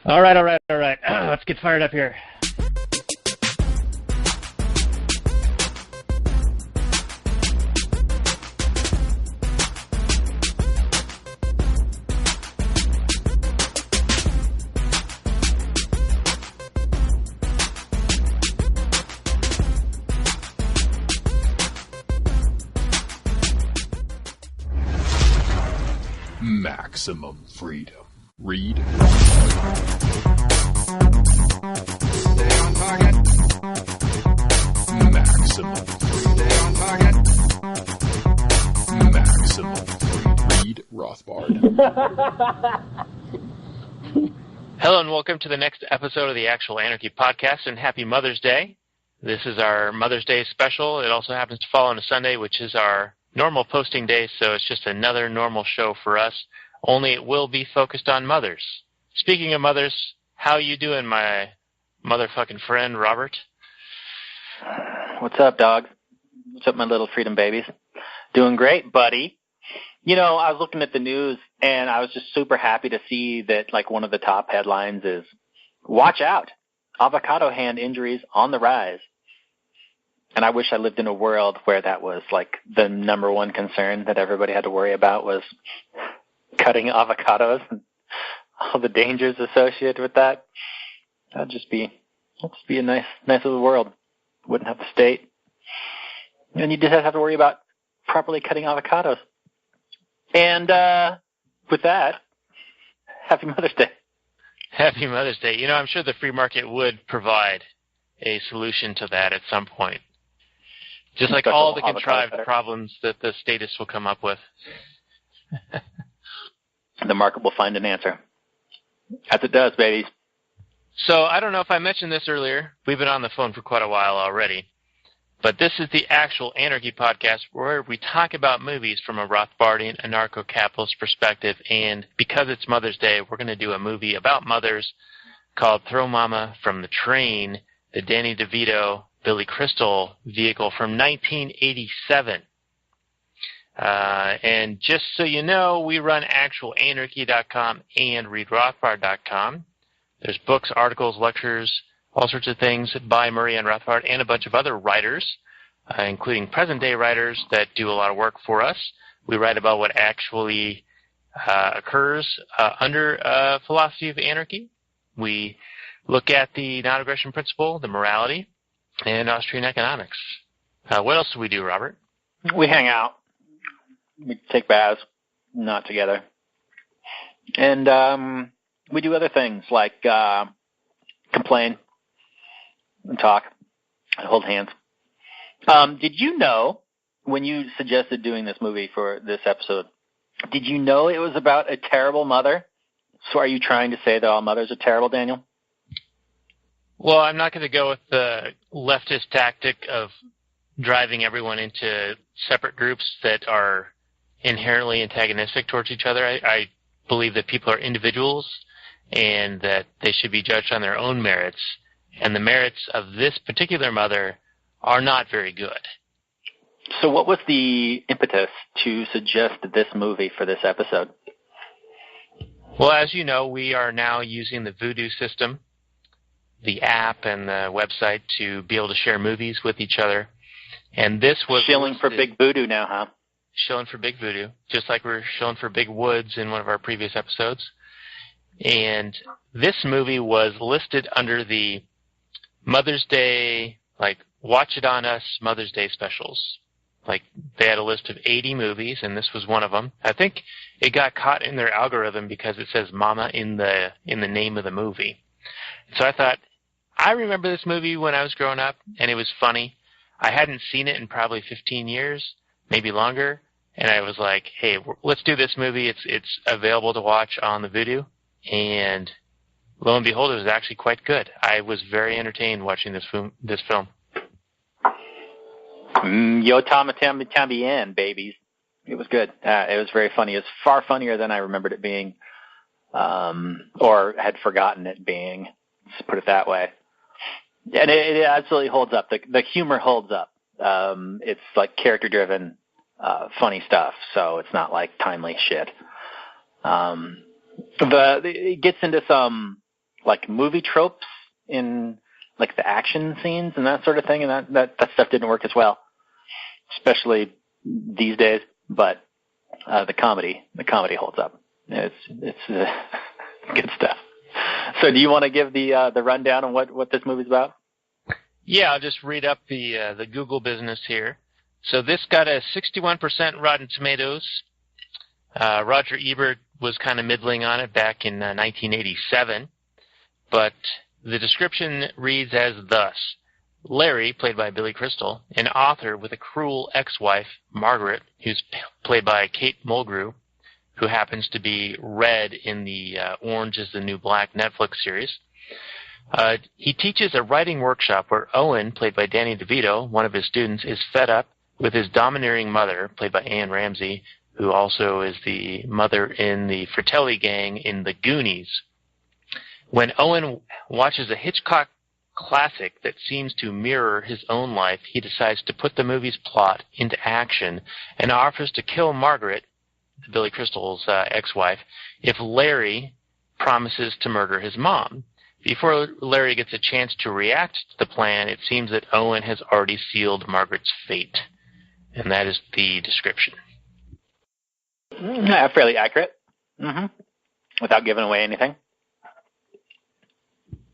All right. Let's get fired up here. Maximum freedom. Read. Stay on target. Maximum freedom. Stay on target. Maximum freedom. Read Rothbard. Hello and welcome to the next episode of the Actual Anarchy podcast, and happy Mother's Day. This is our Mother's Day special. It also happens to fall on a Sunday, which is our normal posting day, so it's just another normal show for us, only it will be focused on mothers. Speaking of mothers, how you doing, my motherfucking friend, Robert? What's up, dog? What's up, my little freedom babies? Doing great, buddy. You know, I was looking at the news, and I was just super happy to see that, like, one of the top headlines is, watch out, avocado hand injuries on the rise. And I wish I lived in a world where that was, like, the number one concern that everybody had to worry about was cutting avocados and all the dangers associated with that. That'd just be a nice little world. Wouldn't have the state. And you just have to worry about properly cutting avocados. And with that, happy Mother's Day. Happy Mother's Day. You know, I'm sure the free market would provide a solution to that at some point. Just like all the contrived problems that the statists will come up with. The market will find an answer. As it does, babies. So I don't know if I mentioned this earlier. We've been on the phone for quite a while already. But this is the Actual Anarchy podcast where we talk about movies from a Rothbardian Anarcho-Capitalist perspective. And because it's Mother's Day, we're going to do a movie about mothers called Throw Momma From the Train, the Danny DeVito, Billy Crystal vehicle from 1987. And just so you know, we run actualanarchy.com and readrothbard.com. There's books, articles, lectures, all sorts of things by Murray and Rothbard and a bunch of other writers, including present-day writers that do a lot of work for us. We write about what actually occurs under philosophy of anarchy. We look at the non-aggression principle, the morality, and Austrian economics. What else do we do, Robert? We hang out. We take baths, not together. And we do other things like complain and talk and hold hands. Did you know, when you suggested doing this movie for this episode, did you know it was about a terrible mother? So are you trying to say that all mothers are terrible, Daniel? Well, I'm not going to go with the leftist tactic of driving everyone into separate groups that are inherently antagonistic towards each other. I believe that people are individuals and that they should be judged on their own merits. And the merits of this particular mother are not very good. So what was the impetus to suggest this movie for this episode? Well, as you know, we are now using the Vudu system, the app and the website, to be able to share movies with each other. And this was shilling for Big Voodoo now, huh? Shilling for Big Voodoo, just like we're shilling for Big Woods in one of our previous episodes. And this movie was listed under the Mother's Day, like, Watch It On Us Mother's Day specials. Like, they had a list of 80 movies, and this was one of them. I think it got caught in their algorithm because it says Mama in the name of the movie. So I thought, I remember this movie when I was growing up, and it was funny. I hadn't seen it in probably 15 years, maybe longer, and I was like, hey, let's do this movie. It's available to watch on the Vudu, and lo and behold, it was actually quite good. I was very entertained watching this film. Yo tambien, babies. It was good. It was very funny. It was far funnier than I remembered it being, or had forgotten it being. Let's put it that way. And it absolutely holds up. The humor holds up. It's like character-driven, funny stuff. So it's not like timely shit. It gets into some like movie tropes in like the action scenes and that sort of thing, and that stuff didn't work as well, especially these days. But the comedy holds up. It's good stuff. So, do you want to give the rundown on what this movie's about? Yeah, I'll just read up the Google business here. So this got a 61% Rotten Tomatoes. Roger Ebert was kind of middling on it back in 1987, but the description reads as thus. Larry, played by Billy Crystal, an author with a cruel ex-wife, Margaret, who's played by Kate Mulgrew, who happens to be Red in the Orange is the New Black Netflix series. He teaches a writing workshop where Owen, played by Danny DeVito, one of his students, is fed up with his domineering mother, played by Anne Ramsey, who also is the mother in the Fratelli gang in The Goonies. When Owen watches a Hitchcock classic that seems to mirror his own life, he decides to put the movie's plot into action and offers to kill Margaret, Billy Crystal's ex-wife, if Larry promises to murder his mom. Before Larry gets a chance to react to the plan, it seems that Owen has already sealed Margaret's fate. And that is the description. Yeah, fairly accurate. Mm-hmm. Without giving away anything.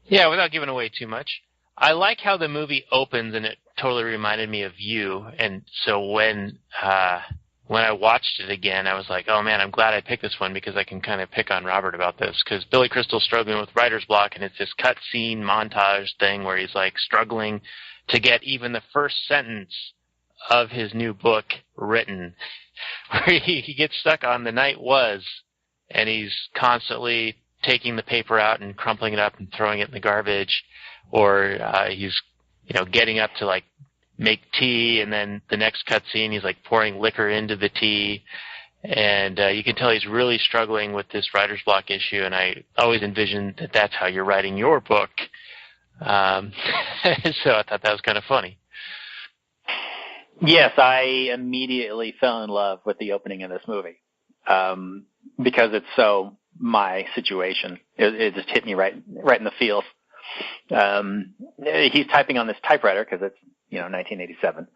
Yeah, without giving away too much. I like how the movie opens, and it totally reminded me of you. And so when I watched it again, I was like, oh, man, I'm glad I picked this one because I can kind of pick on Robert about this. Because Billy Crystal's struggling with writer's block, and it's this cut scene montage thing where he's like struggling to get even the first sentence of his new book written, where he gets stuck on the night was, and he's constantly taking the paper out and crumpling it up and throwing it in the garbage, or he's getting up to like make tea, and then the next cut scene he's like pouring liquor into the tea, and you can tell he's really struggling with this writer's block issue. And I always envisioned that that's how you're writing your book, so I thought that was kind of funny. Yes, I immediately fell in love with the opening of this movie because it's so my situation. It just hit me right in the feels. He's typing on this typewriter because it's 1987,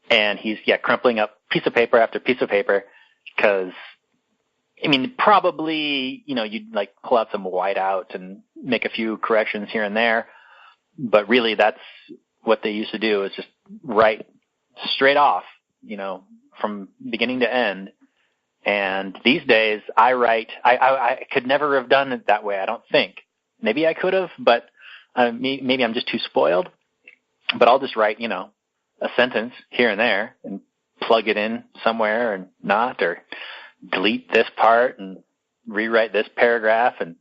and he's crumpling up piece of paper after piece of paper because probably you'd like pull out some whiteout and make a few corrections here and there, but really that's what they used to do, is just write straight off, from beginning to end. And these days I write, I could never have done it that way, I don't think. Maybe I could have, but maybe I'm just too spoiled. But I'll just write, a sentence here and there and plug it in somewhere or not, or delete this part and rewrite this paragraph and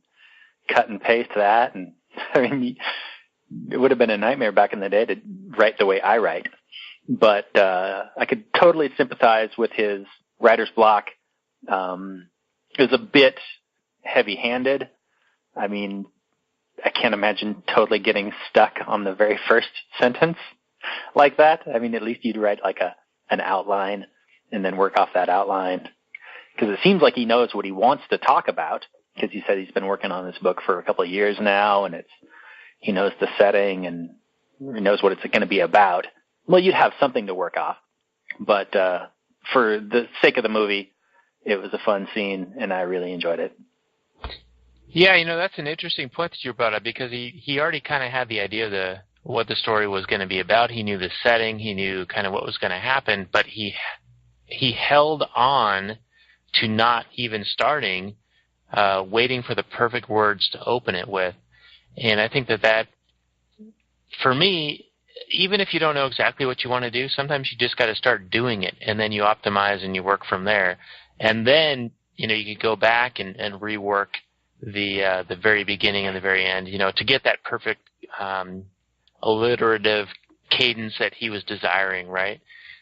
cut and paste that. And it would have been a nightmare back in the day to write the way I write. But I could totally sympathize with his writer's block. It was a bit heavy-handed. I can't imagine totally getting stuck on the very first sentence like that. At least you'd write like an outline and then work off that outline. Because it seems like he knows what he wants to talk about, because he said he's been working on this book for a couple of years now, and he knows the setting and he knows what it's going to be about. Well, you'd have something to work off. But for the sake of the movie, it was a fun scene, and I really enjoyed it. Yeah, that's an interesting point that you brought up, because he already kind of had the idea of what the story was going to be about. He knew the setting. He knew kind of what was going to happen, but he held on to not even starting, waiting for the perfect words to open it with. And I think that for me, even if you don't know exactly what you want to do, sometimes you just got to start doing it, and then you optimize and you work from there. And then, you could go back and rework the very beginning and the very end, to get that perfect alliterative cadence that he was desiring, right?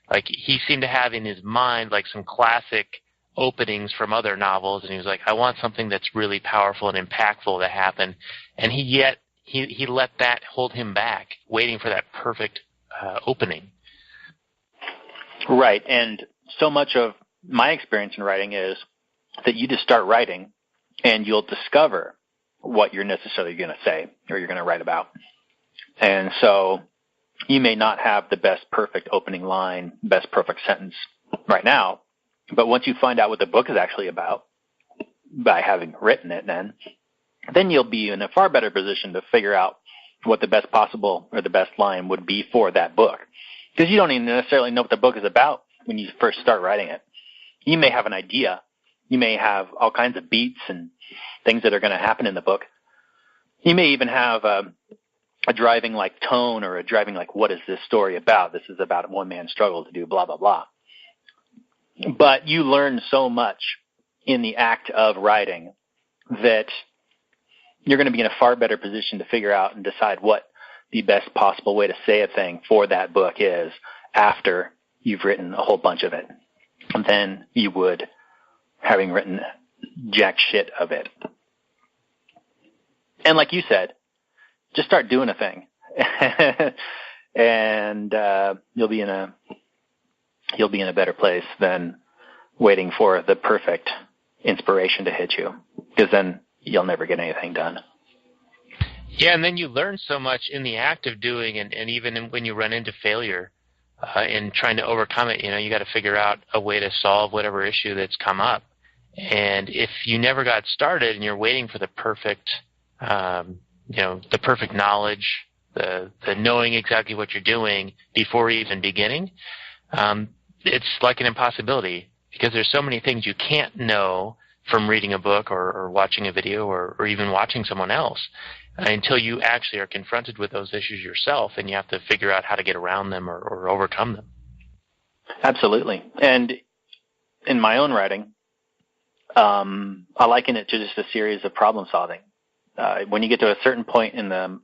Like, he seemed to have in his mind like some classic openings from other novels, and he was like, I want something that's really powerful and impactful to happen. And he let that hold him back, waiting for that perfect opening. Right, and so much of my experience in writing is that you just start writing, and you'll discover what you're necessarily going to say or you're going to write about. And so you may not have the best perfect opening line, best perfect sentence right now, but once you find out what the book is actually about by having written it, then you'll be in a far better position to figure out what the best possible or the best line would be for that book. Because you don't even necessarily know what the book is about when you first start writing it. You may have an idea. You may have all kinds of beats and things that are going to happen in the book. You may even have a driving like tone or a driving like, what is this story about? This is about one man's struggle to do blah, blah, blah. But you learn so much in the act of writing that you're going to be in a far better position to figure out and decide what the best possible way to say a thing for that book is after you've written a whole bunch of it than you would having written jack shit of it. And like you said, just start doing a thing, and you'll be in a better place than waiting for the perfect inspiration to hit you, because then you'll never get anything done. Yeah, and then you learn so much in the act of doing, and even when you run into failure in trying to overcome it, you got to figure out a way to solve whatever issue that's come up. And if you never got started and you're waiting for the perfect, the perfect knowledge, the knowing exactly what you're doing before even beginning, it's like an impossibility, because there's so many things you can't know from reading a book or watching a video or even watching someone else until you actually are confronted with those issues yourself, and you have to figure out how to get around them or overcome them. Absolutely. And in my own writing, I liken it to just a series of problem solving. When you get to a certain point in the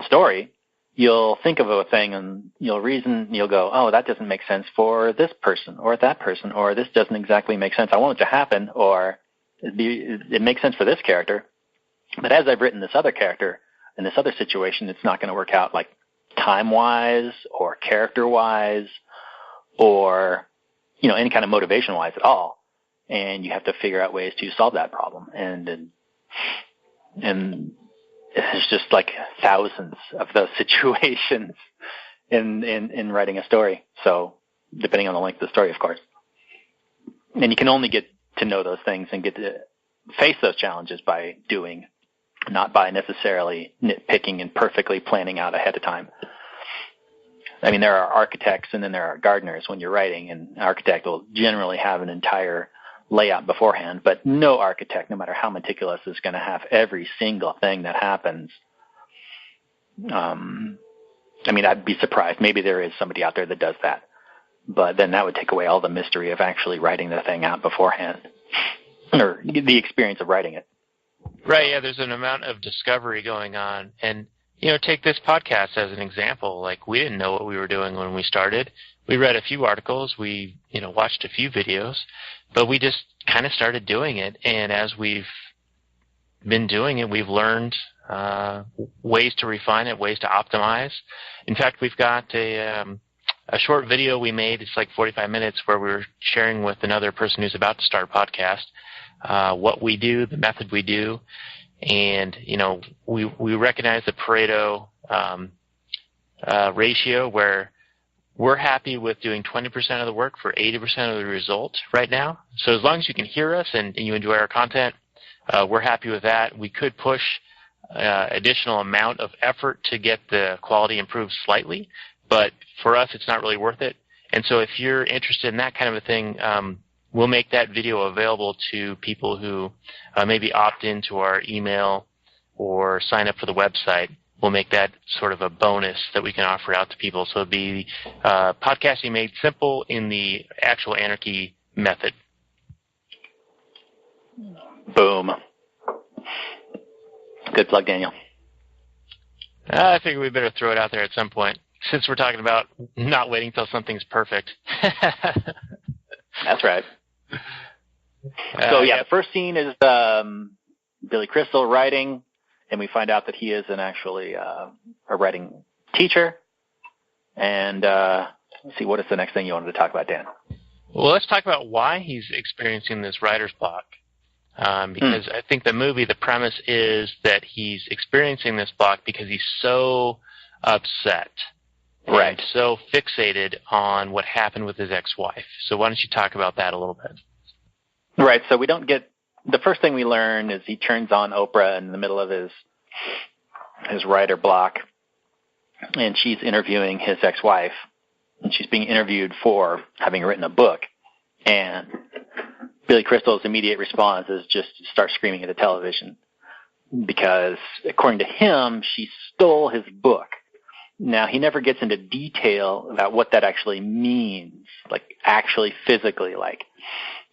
story, you'll think of a thing and you'll reason, you'll go, oh, that doesn't make sense for this person or that person, or this doesn't exactly make sense. I want it to happen, or it makes sense for this character. But as I've written this other character in this other situation, it's not going to work out, like time-wise or character-wise or, any kind of motivation-wise at all. And you have to figure out ways to solve that problem. And there's just like thousands of those situations in writing a story. So depending on the length of the story, of course. And you can only get to know those things and get to face those challenges by doing, not by necessarily nitpicking and perfectly planning out ahead of time. I mean, there are architects and then there are gardeners when you're writing, and an architect will generally have an entire layout beforehand, but no architect, no matter how meticulous, is going to have every single thing that happens. I'd be surprised. Maybe there is somebody out there that does that, but then that would take away all the mystery of actually writing the thing out beforehand, or the experience of writing it. Right, yeah, there's an amount of discovery going on. And, take this podcast as an example. Like, we didn't know what we were doing when we started. We read a few articles, we, watched a few videos, but we just kind of started doing it. And as we've been doing it, we've learned ways to refine it, ways to optimize. In fact, we've got a short video we made. It's like 45 minutes where we're sharing with another person who's about to start a podcast what we do, the method we do. And, we recognize the Pareto ratio, where we're happy with doing 20% of the work for 80% of the result right now. So as long as you can hear us and you enjoy our content, we're happy with that. We could push additional amount of effort to get the quality improved slightly, but for us, it's not really worth it. And so if you're interested in that kind of a thing, we'll make that video available to people who maybe opt into our email or sign up for the website. We'll make that sort of a bonus that we can offer out to people. So it'll be podcasting made simple in the actual Anarchy method. Boom. Good plug, Daniel. I figure we better throw it out there at some point, since we're talking about not waiting till something's perfect. That's right. So, the first scene is Billy Crystal writing, and we find out that he is actually a writing teacher. And let's see, what is the next thing you wanted to talk about, Dan? Well, let's talk about why he's experiencing this writer's block. Because I think the premise is that he's experiencing this block because he's so upset. Right. And so fixated on what happened with his ex-wife. So why don't you talk about that a little bit? Right. So we don't get the first thing we learn is he turns on Oprah in the middle of his writer block, and she's interviewing his ex-wife, and she's being interviewed for having written a book. And Billy Crystal's immediate response is just to start screaming at the television because, according to him, she stole his book. Now, he never gets into detail about what that actually means, like actually physically, like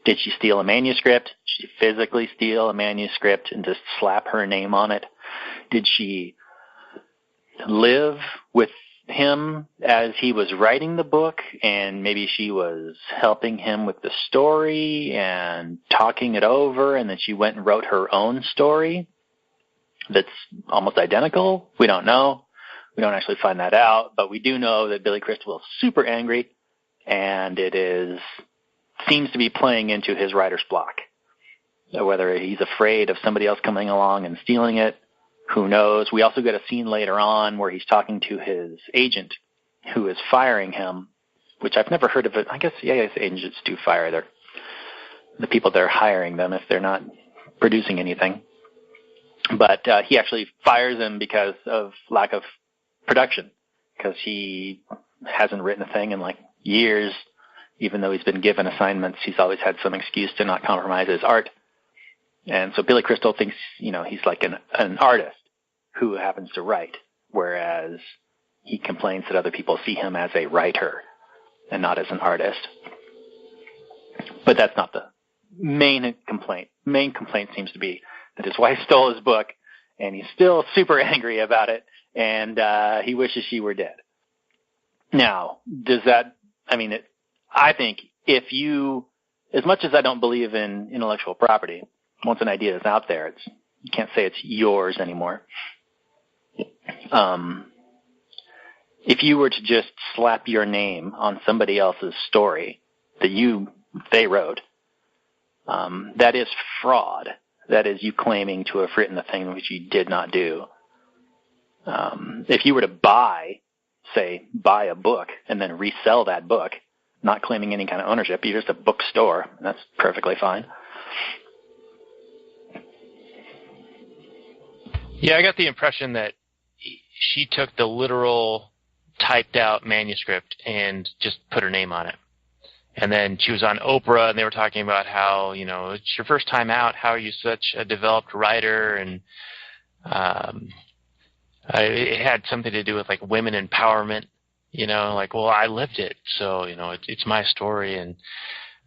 did she steal a manuscript? Did she physically steal a manuscript and just slap her name on it? Did she live with him as he was writing the book, and maybe she was helping him with the story and talking it over, and then she went and wrote her own story that's almost identical? We don't know. We don't actually find that out, but we do know that Billy Crystal is super angry, and it seems to be playing into his writer's block. Whether he's afraid of somebody else coming along and stealing it, who knows? We also get a scene later on where he's talking to his agent who is firing him, which I've never heard of it. I guess agents do fire the people that are hiring them if they're not producing anything. But he actually fires him because of lack of production, because he hasn't written a thing in like years. Even though he's been given assignments, he's always had some excuse to not compromise his art. And so Billy Crystal thinks, he's like an artist who happens to write, whereas he complains that other people see him as a writer and not as an artist. But that's not the main complaint. Main complaint seems to be that his wife stole his book, and he's still super angry about it, and he wishes she were dead. Now, I think if you, as much as I don't believe in intellectual property, once an idea is out there, you can't say it's yours anymore. If you were to just slap your name on somebody else's story that they wrote, that is fraud. That is you claiming to have written the thing which you did not do. If you were to buy a book and then resell that book, not claiming any kind of ownership, you're just a bookstore. That's perfectly fine. Yeah, I got the impression that she took the literal typed out manuscript and just put her name on it. And then she was on Oprah, and they were talking about how, it's your first time out. How are you such a developed writer? And it had something to do with like women empowerment. I lived it, so it's my story, and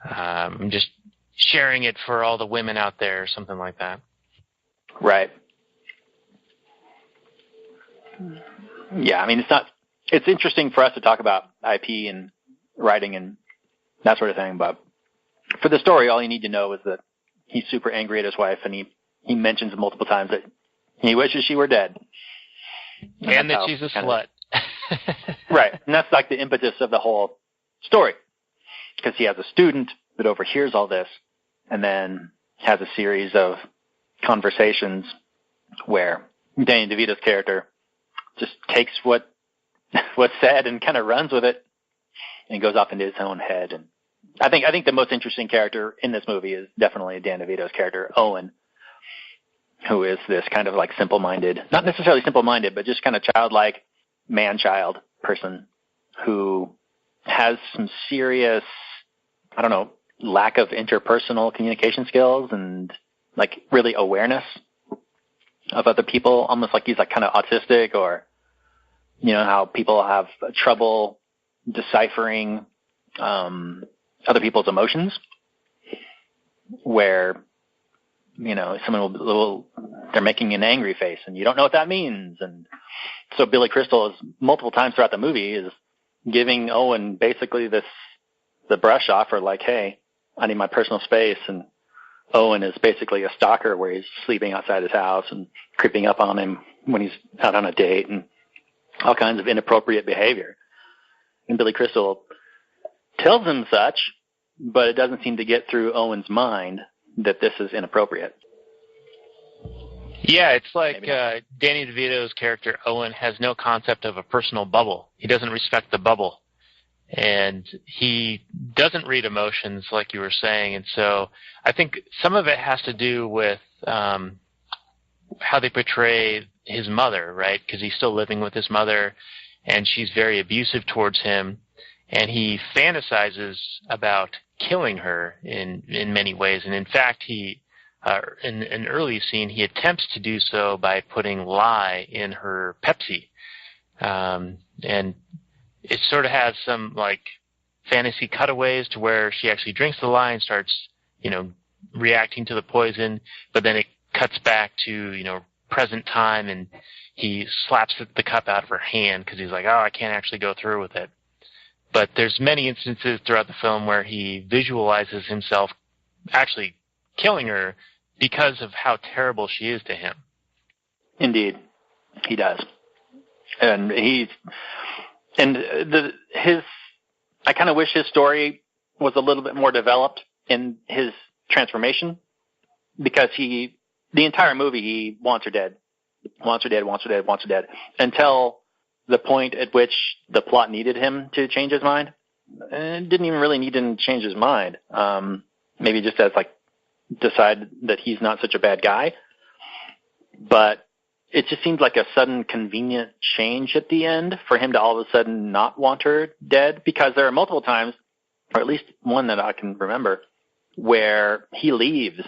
I'm just sharing it for all the women out there, or something like that. Right. Yeah, it's interesting for us to talk about IP and writing and that sort of thing, but for the story, all you need to know is that he's super angry at his wife, and he mentions multiple times that he wishes she were dead. And that she's a slut. Right, and that's like the impetus of the whole story, because he has a student that overhears all this and then has a series of conversations where Danny DeVito's character just takes what's said and kind of runs with it and goes off into his own head. And I think the most interesting character in this movie is definitely Dan DeVito's character, Owen, who is this kind of like simple-minded, not necessarily simple-minded, but just kind of childlike man-child person who has some serious, lack of interpersonal communication skills and like really awareness of other people, almost like he's like kind of autistic, or how people have trouble deciphering other people's emotions, where someone they're making an angry face and you don't know what that means. And so Billy Crystal is multiple times throughout the movie is giving Owen basically the brush off, or like, hey, I need my personal space. And Owen is basically a stalker where he's sleeping outside his house and creeping up on him when he's out on a date and all kinds of inappropriate behavior. And Billy Crystal tells him such, but it doesn't seem to get through Owen's mind that this is inappropriate. Yeah, it's like Danny DeVito's character, Owen, has no concept of a personal bubble. He doesn't respect the bubble. And he doesn't read emotions, like you were saying. And so I think some of it has to do with how they portray his mother, right? Because he's still living with his mother, and she's very abusive towards him. And he fantasizes about killing her in many ways. And in fact, he in an early scene, he attempts to do so by putting lye in her Pepsi. And it sort of has some like fantasy cutaways to where she actually drinks the lye and starts, reacting to the poison, but then it cuts back to, present time, and he slaps the cup out of her hand because he's like, oh, I can't actually go through with it. But there's many instances throughout the film where he visualizes himself actually killing her because of how terrible she is to him. Indeed, he does. And I kind of wish his story was a little bit more developed in his transformation, because the entire movie, he wants her dead, until the point at which the plot needed him to change his mind. And didn't even really need him to change his mind. Maybe just as decide that he's not such a bad guy. But it just seemed like a sudden convenient change at the end for him to all of a sudden not want her dead, because there are multiple times, or at least one that I can remember, where he leaves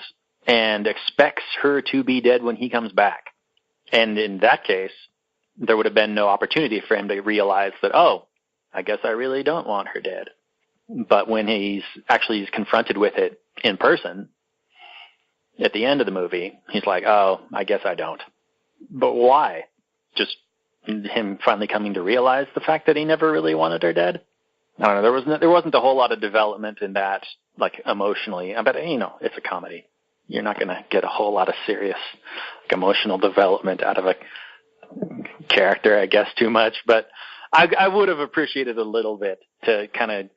and expects her to be dead when he comes back. And in that case, there would have been no opportunity for him to realize that, oh, I guess I really don't want her dead. But when he's confronted with it in person, at the end of the movie, he's like, oh, I guess I don't. But why? Just him finally coming to realize the fact that he never really wanted her dead? I don't know. There wasn't a whole lot of development in that, emotionally. But, it's a comedy. You're not going to get a whole lot of serious emotional development out of a character, I guess, too much. But I would have appreciated a little bit to kind of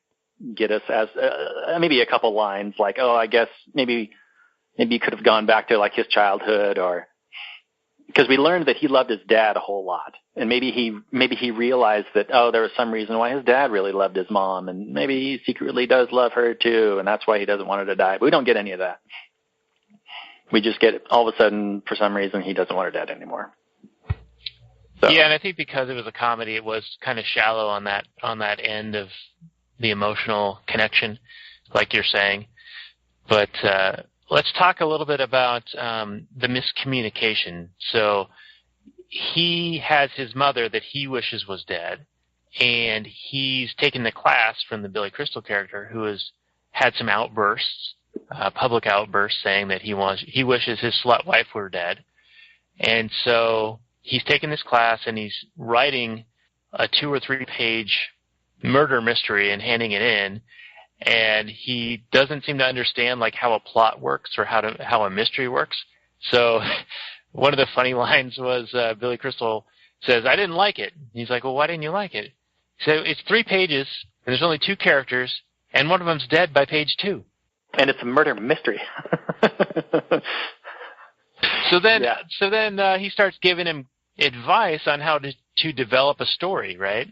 get us as maybe a couple lines like, oh, I guess maybe you could have gone back to his childhood, or because we learned that he loved his dad a whole lot, and maybe he realized that, oh, there was some reason why his dad really loved his mom, and maybe he secretly does love her too, and that's why he doesn't want her to die. But we don't get any of that. We just get all of a sudden, for some reason, he doesn't want her dead anymore. So. Yeah, and I think because it was a comedy, it was kind of shallow on that end of the emotional connection, like you're saying. But let's talk a little bit about the miscommunication. So he has his mother that he wishes was dead, and he's taken the class from the Billy Crystal character, who has had some outbursts, public outbursts, saying that he wishes his slut wife were dead. And so he's taken this class and he's writing a 2 or 3 page murder mystery and handing it in. And he doesn't seem to understand how a plot works or how a mystery works. So one of the funny lines was Billy Crystal says, "I didn't like it." He's like, "Well, why didn't you like it?" So it's 3 pages and there's only 2 characters and one of them's dead by page 2. And it's a murder mystery. So then he starts giving him advice on how to develop a story, right?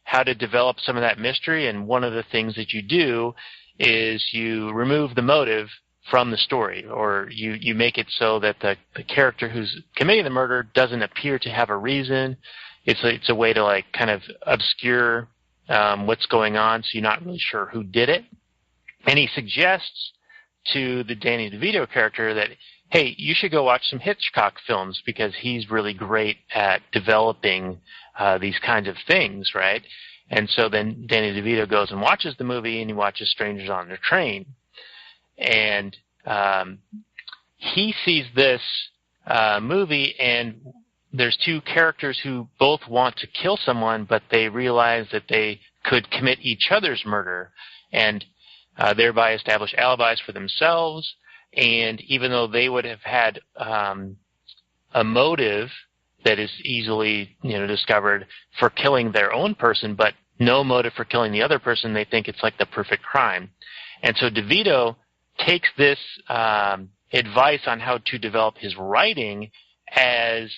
How to develop some of that mystery. And one of the things that you do is you remove the motive from the story, or you make it so that the character who's committing the murder doesn't appear to have a reason. It's a way to kind of obscure what's going on, so you're not really sure who did it. And he suggests to the Danny DeVito character that, hey, you should go watch some Hitchcock films because he's really great at developing these kinds of things, right? And so then Danny DeVito goes and watches the movie, and he watches Strangers on the Train. And he sees this movie, and there's 2 characters who both want to kill someone, but they realize that they could commit each other's murder and thereby establish alibis for themselves. And even though they would have had a motive that is easily discovered for killing their own person, but no motive for killing the other person, they think it's like the perfect crime. And so DeVito takes this advice on how to develop his writing as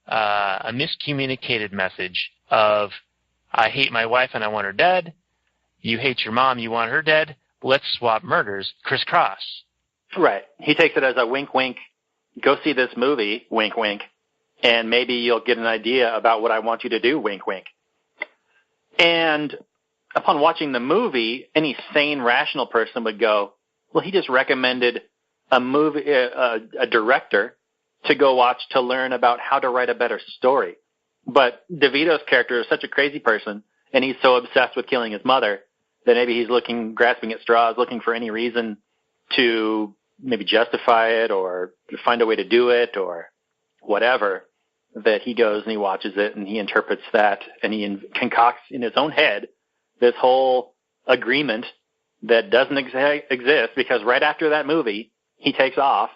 a miscommunicated message of, I hate my wife and I want her dead. You hate your mom, you want her dead. Let's swap murders, crisscross. Right. He takes it as a wink, wink. Go see this movie, wink, wink, and maybe you'll get an idea about what I want you to do, wink, wink. And upon watching the movie, any sane, rational person would go, well, he just recommended a movie, a director to go watch to learn about how to write a better story. But DeVito's character is such a crazy person, and he's so obsessed with killing his mother that maybe he's grasping at straws, looking for any reason to maybe justify it or find a way to do it or whatever, that he goes and he watches it and he interprets that and he concocts in his own head this whole agreement that doesn't exist, because right after that movie, he takes off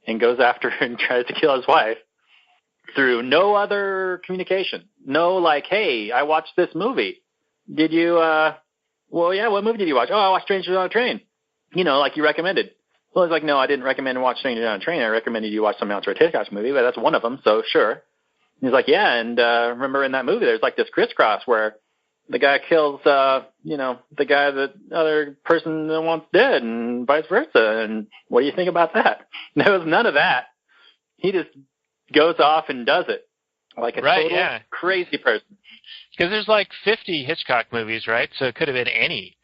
and goes after and tries to kill his wife through no other communication. No, like, hey, I watched this movie. Did you, well, yeah, what movie did you watch? Oh, I watched Strangers on a Train. You know, like you recommended. Well, it's like, no, I didn't recommend watch Strangers on a Train. I recommended you watch some Alfred Hitchcock movie, but that's one of them, so sure. And he's like, yeah, and remember in that movie there's like this crisscross where the guy kills, you know, the guy that other person wants dead and vice versa. And what do you think about that? There was none of that. He just goes off and does it like a total crazy person. Because there's like 50 Hitchcock movies, right? So it could have been any.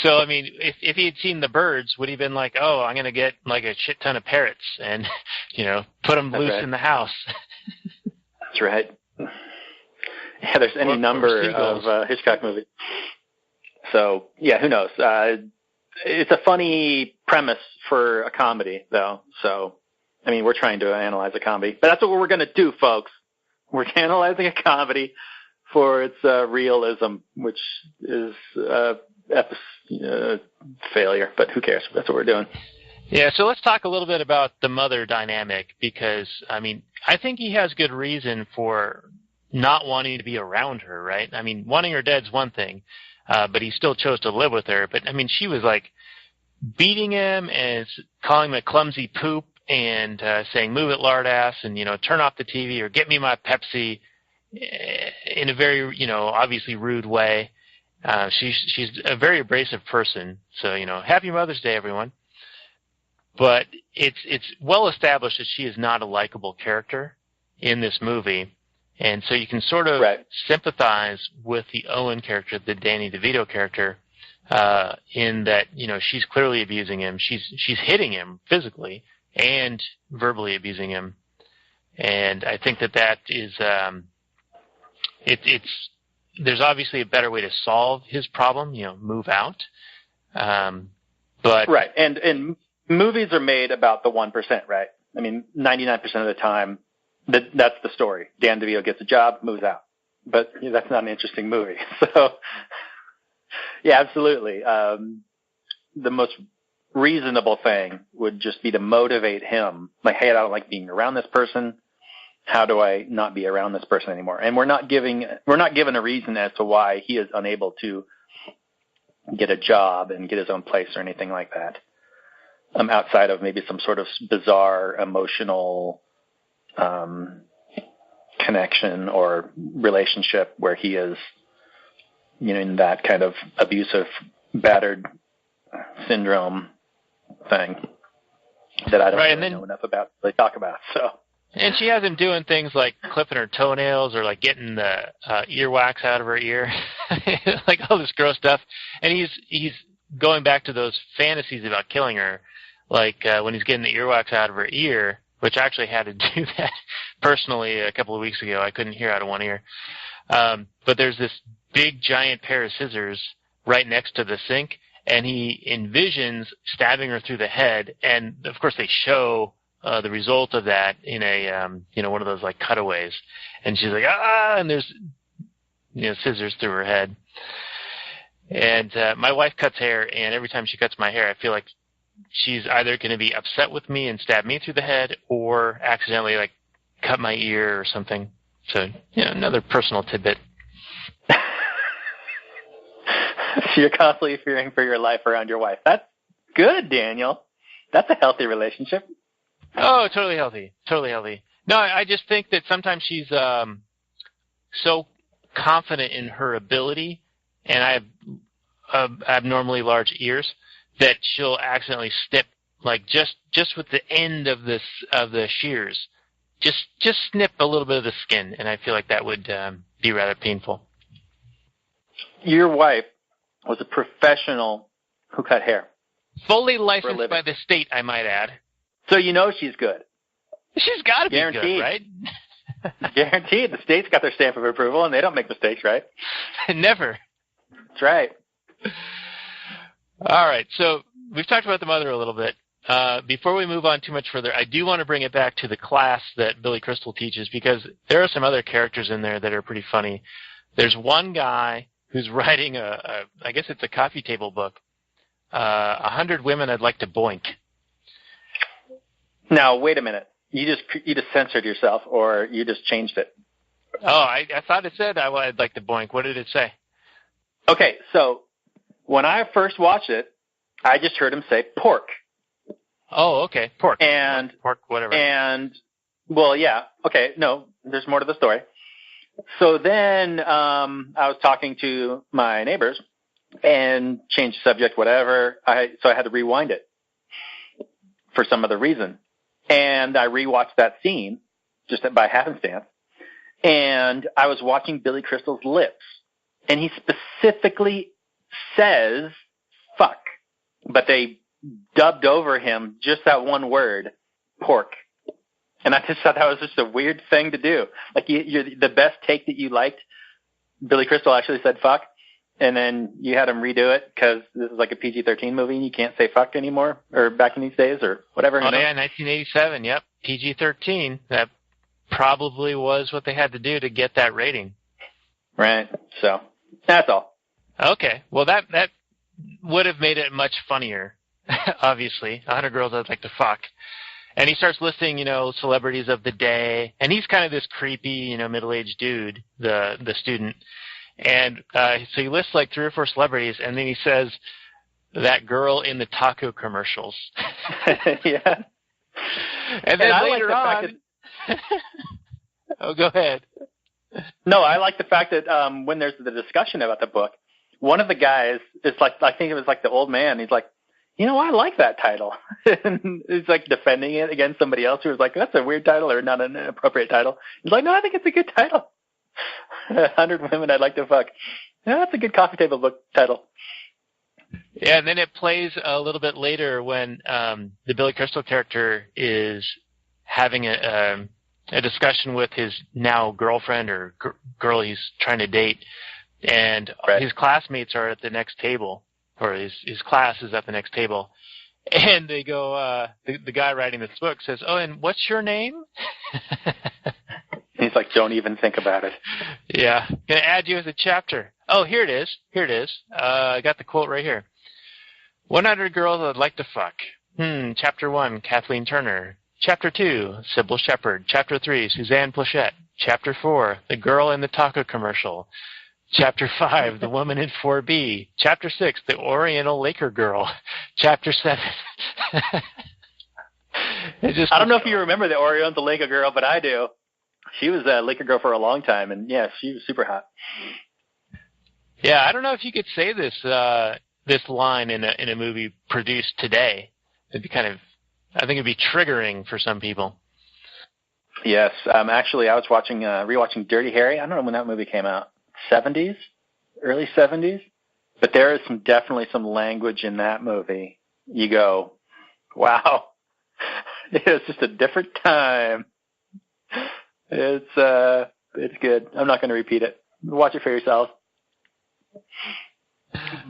So, I mean, if he had seen The Birds, would he have been like, oh, I'm going to get like a shit ton of parrots and, you know, put them loose in the house? That's right. Yeah, there's any number of Hitchcock movies. So, yeah, who knows? It's a funny premise for a comedy, though. So, I mean, we're trying to analyze a comedy. But that's what we're going to do, folks. We're analyzing a comedy for its realism, which is failure. But who cares? That's what we're doing. Yeah, so let's talk a little bit about the mother dynamic, because, I mean, I think he has good reason for not wanting to be around her, right? I mean, wanting her dead's one thing, but he still chose to live with her. But, I mean, she was, like, beating him and calling him a clumsy poop and saying, move it, lard ass, and, you know, turn off the TV or get me my Pepsi in a very, you know, obviously rude way. She's a very abrasive person. So, you know, happy Mother's Day, everyone. But it's well established that she is not a likable character in this movie. And so you can sort of sympathize with the Owen character, the Danny DeVito character, in that, you know, she's clearly abusing him. She's hitting him physically and verbally abusing him. And I think that is, there's obviously a better way to solve his problem, you know, move out. But right. And movies are made about the 1%, right? I mean, 99% of the time, that's the story. Dan DeVito gets a job, moves out. But you know, that's not an interesting movie. So, yeah, absolutely. The most reasonable thing would just be to motivate him. Like, hey, I don't like being around this person. How do I not be around this person anymore? And we're not given a reason as to why he is unable to get a job and get his own place or anything like that. Outside of maybe some sort of bizarre emotional connection or relationship where he is, you know, in that kind of abusive, battered syndrome thing that I don't really know enough about to really talk about. So. And she has him doing things like clipping her toenails or like getting the earwax out of her ear, like all this gross stuff. And he's going back to those fantasies about killing her, like when he's getting the earwax out of her ear, which I actually had to do that personally a couple of weeks ago. I couldn't hear out of one ear. But there's this big giant pair of scissors right next to the sink, and he envisions stabbing her through the head. And of course they show the result of that in a, you know, one of those like cutaways. And she's like, ah, and there's, you know, scissors through her head. And my wife cuts hair, and every time she cuts my hair, I feel like she's either going to be upset with me and stab me through the head or accidentally like cut my ear or something. So, you know, another personal tidbit. So you're constantly fearing for your life around your wife. That's good, Daniel. That's a healthy relationship. Oh, totally healthy. Totally healthy. No, I just think that sometimes she's so confident in her ability, and I have abnormally large ears, that she'll accidentally snip, like just with the end of the shears, just snip a little bit of the skin, and I feel like that would be rather painful. Your wife was a professional who cut hair. Fully licensed by the state, I might add. So you know she's good. She's got to be good, right? Guaranteed. The state's got their stamp of approval, and they don't make mistakes, right? Never. That's right. All right, so we've talked about the mother a little bit. Before we move on too much further, I do want to bring it back to the class that Billy Crystal teaches, because there are some other characters in there that are pretty funny. There's one guy who's writing I guess it's a coffee table book, 100 Women I'd Like to Boink. Now, wait a minute. You just censored yourself, or you just changed it? Oh, I thought it said I'd like to boink. What did it say? Okay, so when I first watched it, I just heard him say pork. Oh, okay. Pork. And pork, whatever. And, well, yeah. Okay, no, there's more to the story. So then I was talking to my neighbors and changed the subject, whatever. So I had to rewind it for some other reason. And I rewatched that scene just by happenstance. And I was watching Billy Crystal's lips. And he specifically says fuck. But they dubbed over him just that one word, pork. And I just thought that was just a weird thing to do. Like, you're the best take that you liked, Billy Crystal actually said fuck. And then you had him redo it because this is like a PG-13 movie and you can't say fuck anymore, or back in these days, or whatever. Oh, yeah, 1987, yep. PG-13. That probably was what they had to do to get that rating. Right. So, that's all. Okay. Well, that would have made it much funnier, obviously. 100 Girls I'd Like to Fuck. And he starts listing, celebrities of the day. And he's kind of this creepy, middle-aged dude, the student. And so he lists like 3 or 4 celebrities, and then he says that girl in the taco commercials. Yeah. And then later on... Oh, go ahead. No, I like the fact that when there's the discussion about the book, one of the guys is like, I think it was like the old man, he's like, I like that title. And he's like defending it against somebody else who was like, that's a weird title or not an appropriate title. He's like, no, I think it's a good title. 100 Women I'd Like to Fuck. Yeah, that's a good coffee table book title. Yeah, and then it plays a little bit later when the Billy Crystal character is having a discussion with his now girlfriend or girl he's trying to date, and right. His classmates are at the next table, or his class is at the next table, and they go, the guy writing this book says, "Oh, and what's your name?" He's like, don't even think about it. Yeah. Gonna add you as a chapter. Oh, here it is. I got the quote right here. 100 Girls I'd Like to Fuck. Chapter 1, Kathleen Turner. Chapter 2, Sybil Shepherd. Chapter 3, Suzanne Plachette. Chapter 4, The Girl in the Taco Commercial. Chapter 5, The Woman in 4B. Chapter 6, The Oriental Laker Girl. Chapter 7. I don't know if you remember the Oriental Laker Girl, but I do. She was a Laker girl for a long time, and yeah, she was super hot. Yeah, I don't know if you could say this line in a movie produced today. It'd be I think it'd be triggering for some people. Yes, actually, I was rewatching Dirty Harry. I don't know when that movie came out, 70s, early 70s. But there is definitely some language in that movie. You go, wow, it was just a different time. It's good. I'm not going to repeat it. Watch it for yourself.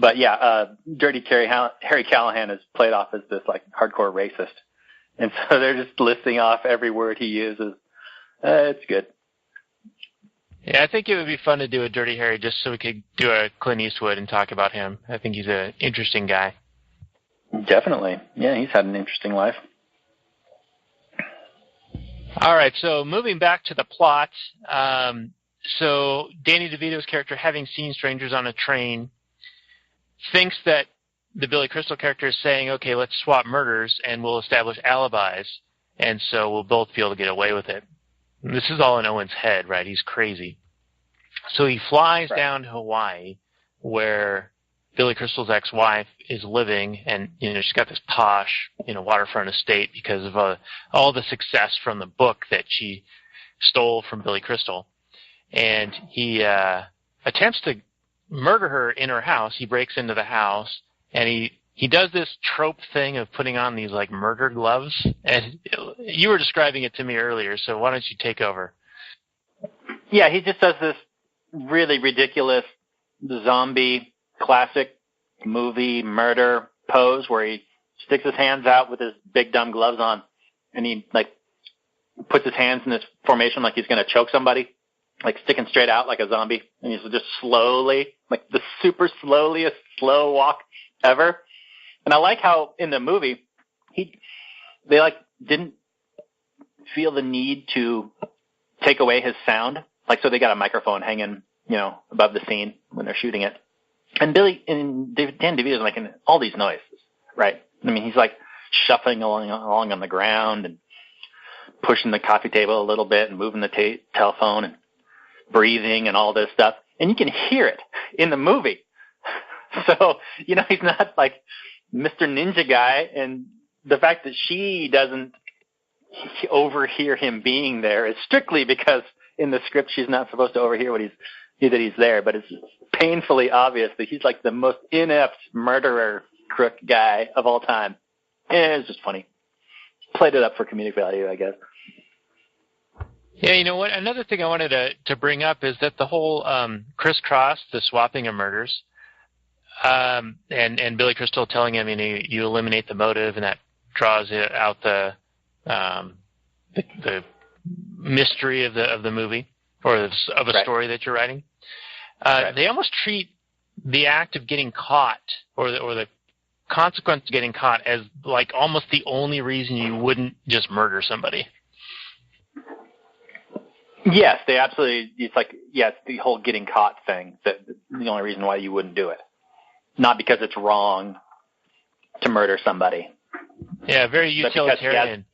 But yeah, Dirty Harry Callahan is played off as this like hardcore racist, and so they're just listing off every word he uses. It's good. Yeah, I think it would be fun to do a Dirty Harry just so we could do a Clint Eastwood and talk about him. I think he's an interesting guy. Definitely. Yeah, he's had an interesting life. All right, so moving back to the plot. So Danny DeVito's character, having seen strangers on a train, thinks that the Billy Crystal character is saying, okay, let's swap murders and we'll establish alibis, and so we'll both be able to get away with it. And this is all in Owen's head, right? He's crazy. So he flies down to Hawaii, where Billy Crystal's ex-wife is living, and she's got this posh, waterfront estate because of all the success from the book that she stole from Billy Crystal. And he attempts to murder her in her house. He breaks into the house, and he does this trope thing of putting on these like murder gloves. And you were describing it to me earlier, so why don't you take over? Yeah, he just does this really ridiculous zombie classic movie murder pose where he sticks his hands out with his big dumb gloves on, and he like puts his hands in this formation like he's going to choke somebody, like sticking straight out like a zombie, and he's just slowly, like the super slowliest slow walk ever. And I like how in the movie they like didn't feel the need to take away his sound, like so they got a microphone hanging, above the scene when they're shooting it. And Dan DeVito is making all these noises, right? I mean, he's like shuffling along on the ground and pushing the coffee table a little bit and moving the telephone and breathing and all this stuff. And you can hear it in the movie. So, he's not like Mr. Ninja guy. And the fact that she doesn't overhear him being there is strictly because in the script she's not supposed to overhear that he's there. But it's painfully obvious that he's like the most inept murderer crook guy of all time. And it's just funny. Played it up for comedic value, I guess. Yeah, you know what? Another thing I wanted to bring up is that the whole crisscross, the swapping of murders, and Billy Crystal telling him, you eliminate the motive, and that draws out the mystery of the movie or of a story that you're writing. They almost treat the act of getting caught or the consequence of getting caught as like almost the only reason you wouldn't just murder somebody. Yes, they absolutely. It's like, it's the whole getting caught thing. That the only reason why you wouldn't do it, not because it's wrong to murder somebody. Yeah, very utilitarian.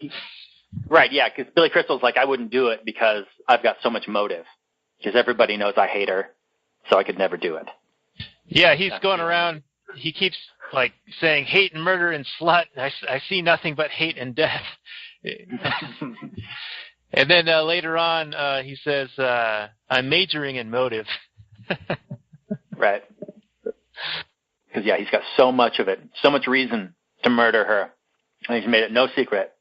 Right. Yeah, because Billy Crystal's like, I wouldn't do it because I've got so much motive. Because everybody knows I hate her, so I could never do it. Yeah, he's going around. He keeps like saying hate and murder and slut. I see nothing but hate and death. And then later on, he says, I'm majoring in motive. Right. Because, he's got so much of it, so much reason to murder her. And he's made it no secret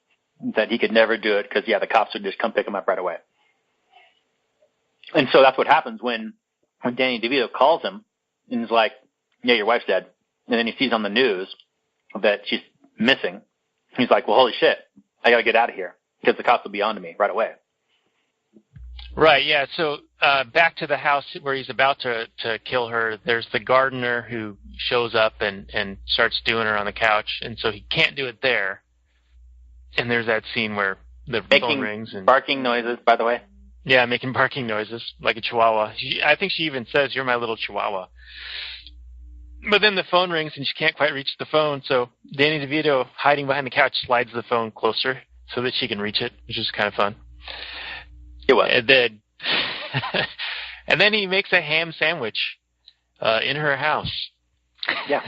that he could never do it because, the cops would just come pick him up right away. And so that's what happens when Danny DeVito calls him and is like, your wife's dead. And then he sees on the news that she's missing. He's like, well, holy shit, I got to get out of here. Because the cops will be on to me right away. Right, yeah. So back to the house where he's about to kill her, there's the gardener who shows up and starts doing her on the couch. And so he can't do it there. And there's that scene where the phone rings. And barking noises, by the way. Yeah, making barking noises like a chihuahua. I think she even says, you're my little chihuahua. But then the phone rings and she can't quite reach the phone. So Danny DeVito, hiding behind the couch, slides the phone closer so that she can reach it, which is kind of fun. It was. And then he makes a ham sandwich in her house. Yeah.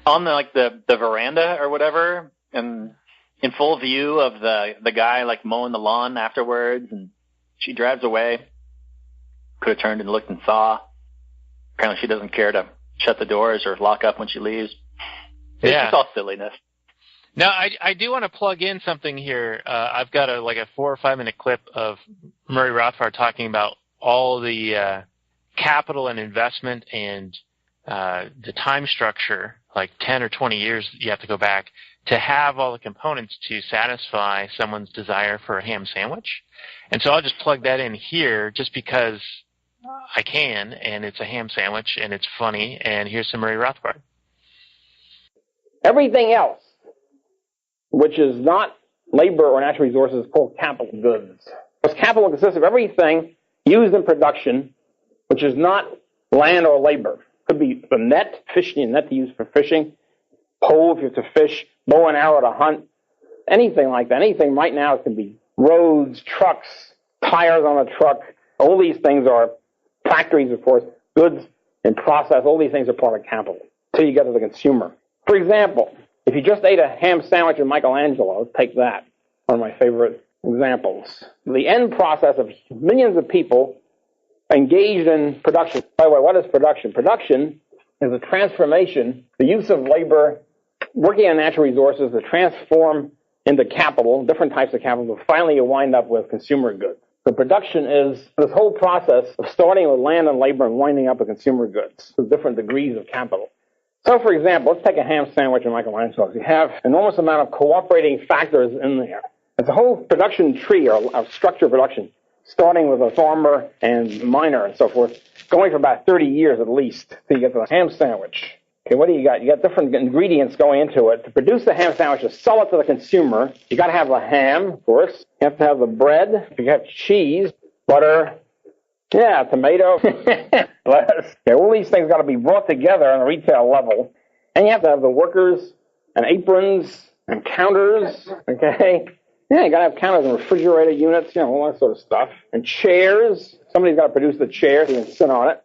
On the veranda or whatever, and in full view of the guy like mowing the lawn afterwards, and she drives away. Could have turned and looked and saw. Apparently she doesn't care to shut the doors or lock up when she leaves. It's just all silliness. Now, I do want to plug in something here. I've got a 4 or 5 minute clip of Murray Rothbard talking about all the capital and investment and the time structure, like 10 or 20 years you have to go back to have all the components to satisfy someone's desire for a ham sandwich. And so I'll just plug that in here just because I can, and it's a ham sandwich, and it's funny, and here's some Murray Rothbard. Everything else, which is not labor or natural resources, is called capital goods. Because capital consists of everything used in production, which is not land or labor. Could be the net, fishing, net to use for fishing, pole if you have to fish, bow and arrow to hunt, anything like that. Anything right now can be roads, trucks, tires on a truck. All these things are factories, of course, goods in process. All these things are part of capital until you get to the consumer. For example, if you just ate a ham sandwich with Michelangelo, let's take that, one of my favorite examples. The end process of millions of people engaged in production. By the way, what is production? Production is a transformation, the use of labor, working on natural resources to transform into capital, different types of capital, but finally you wind up with consumer goods. So production is this whole process of starting with land and labor and winding up with consumer goods, with different degrees of capital. So, for example, let's take a ham sandwich in Michelangelo. You have an enormous amount of cooperating factors in there. It's a whole production tree or structure of production, starting with a farmer and miner and so forth, going for about 30 years at least till you get to the ham sandwich. Okay, what do you got? You got different ingredients going into it. To produce the ham sandwich, to sell it to the consumer, you got to have the ham, of course. You have to have the bread. You have cheese, butter, tomato, lettuce. Okay, all these things got to be brought together on a retail level. And you have to have the workers and aprons and counters, okay? Yeah, you got to have counters and refrigerator units, all that sort of stuff. And chairs. Somebody's got to produce the chair so you can sit on it.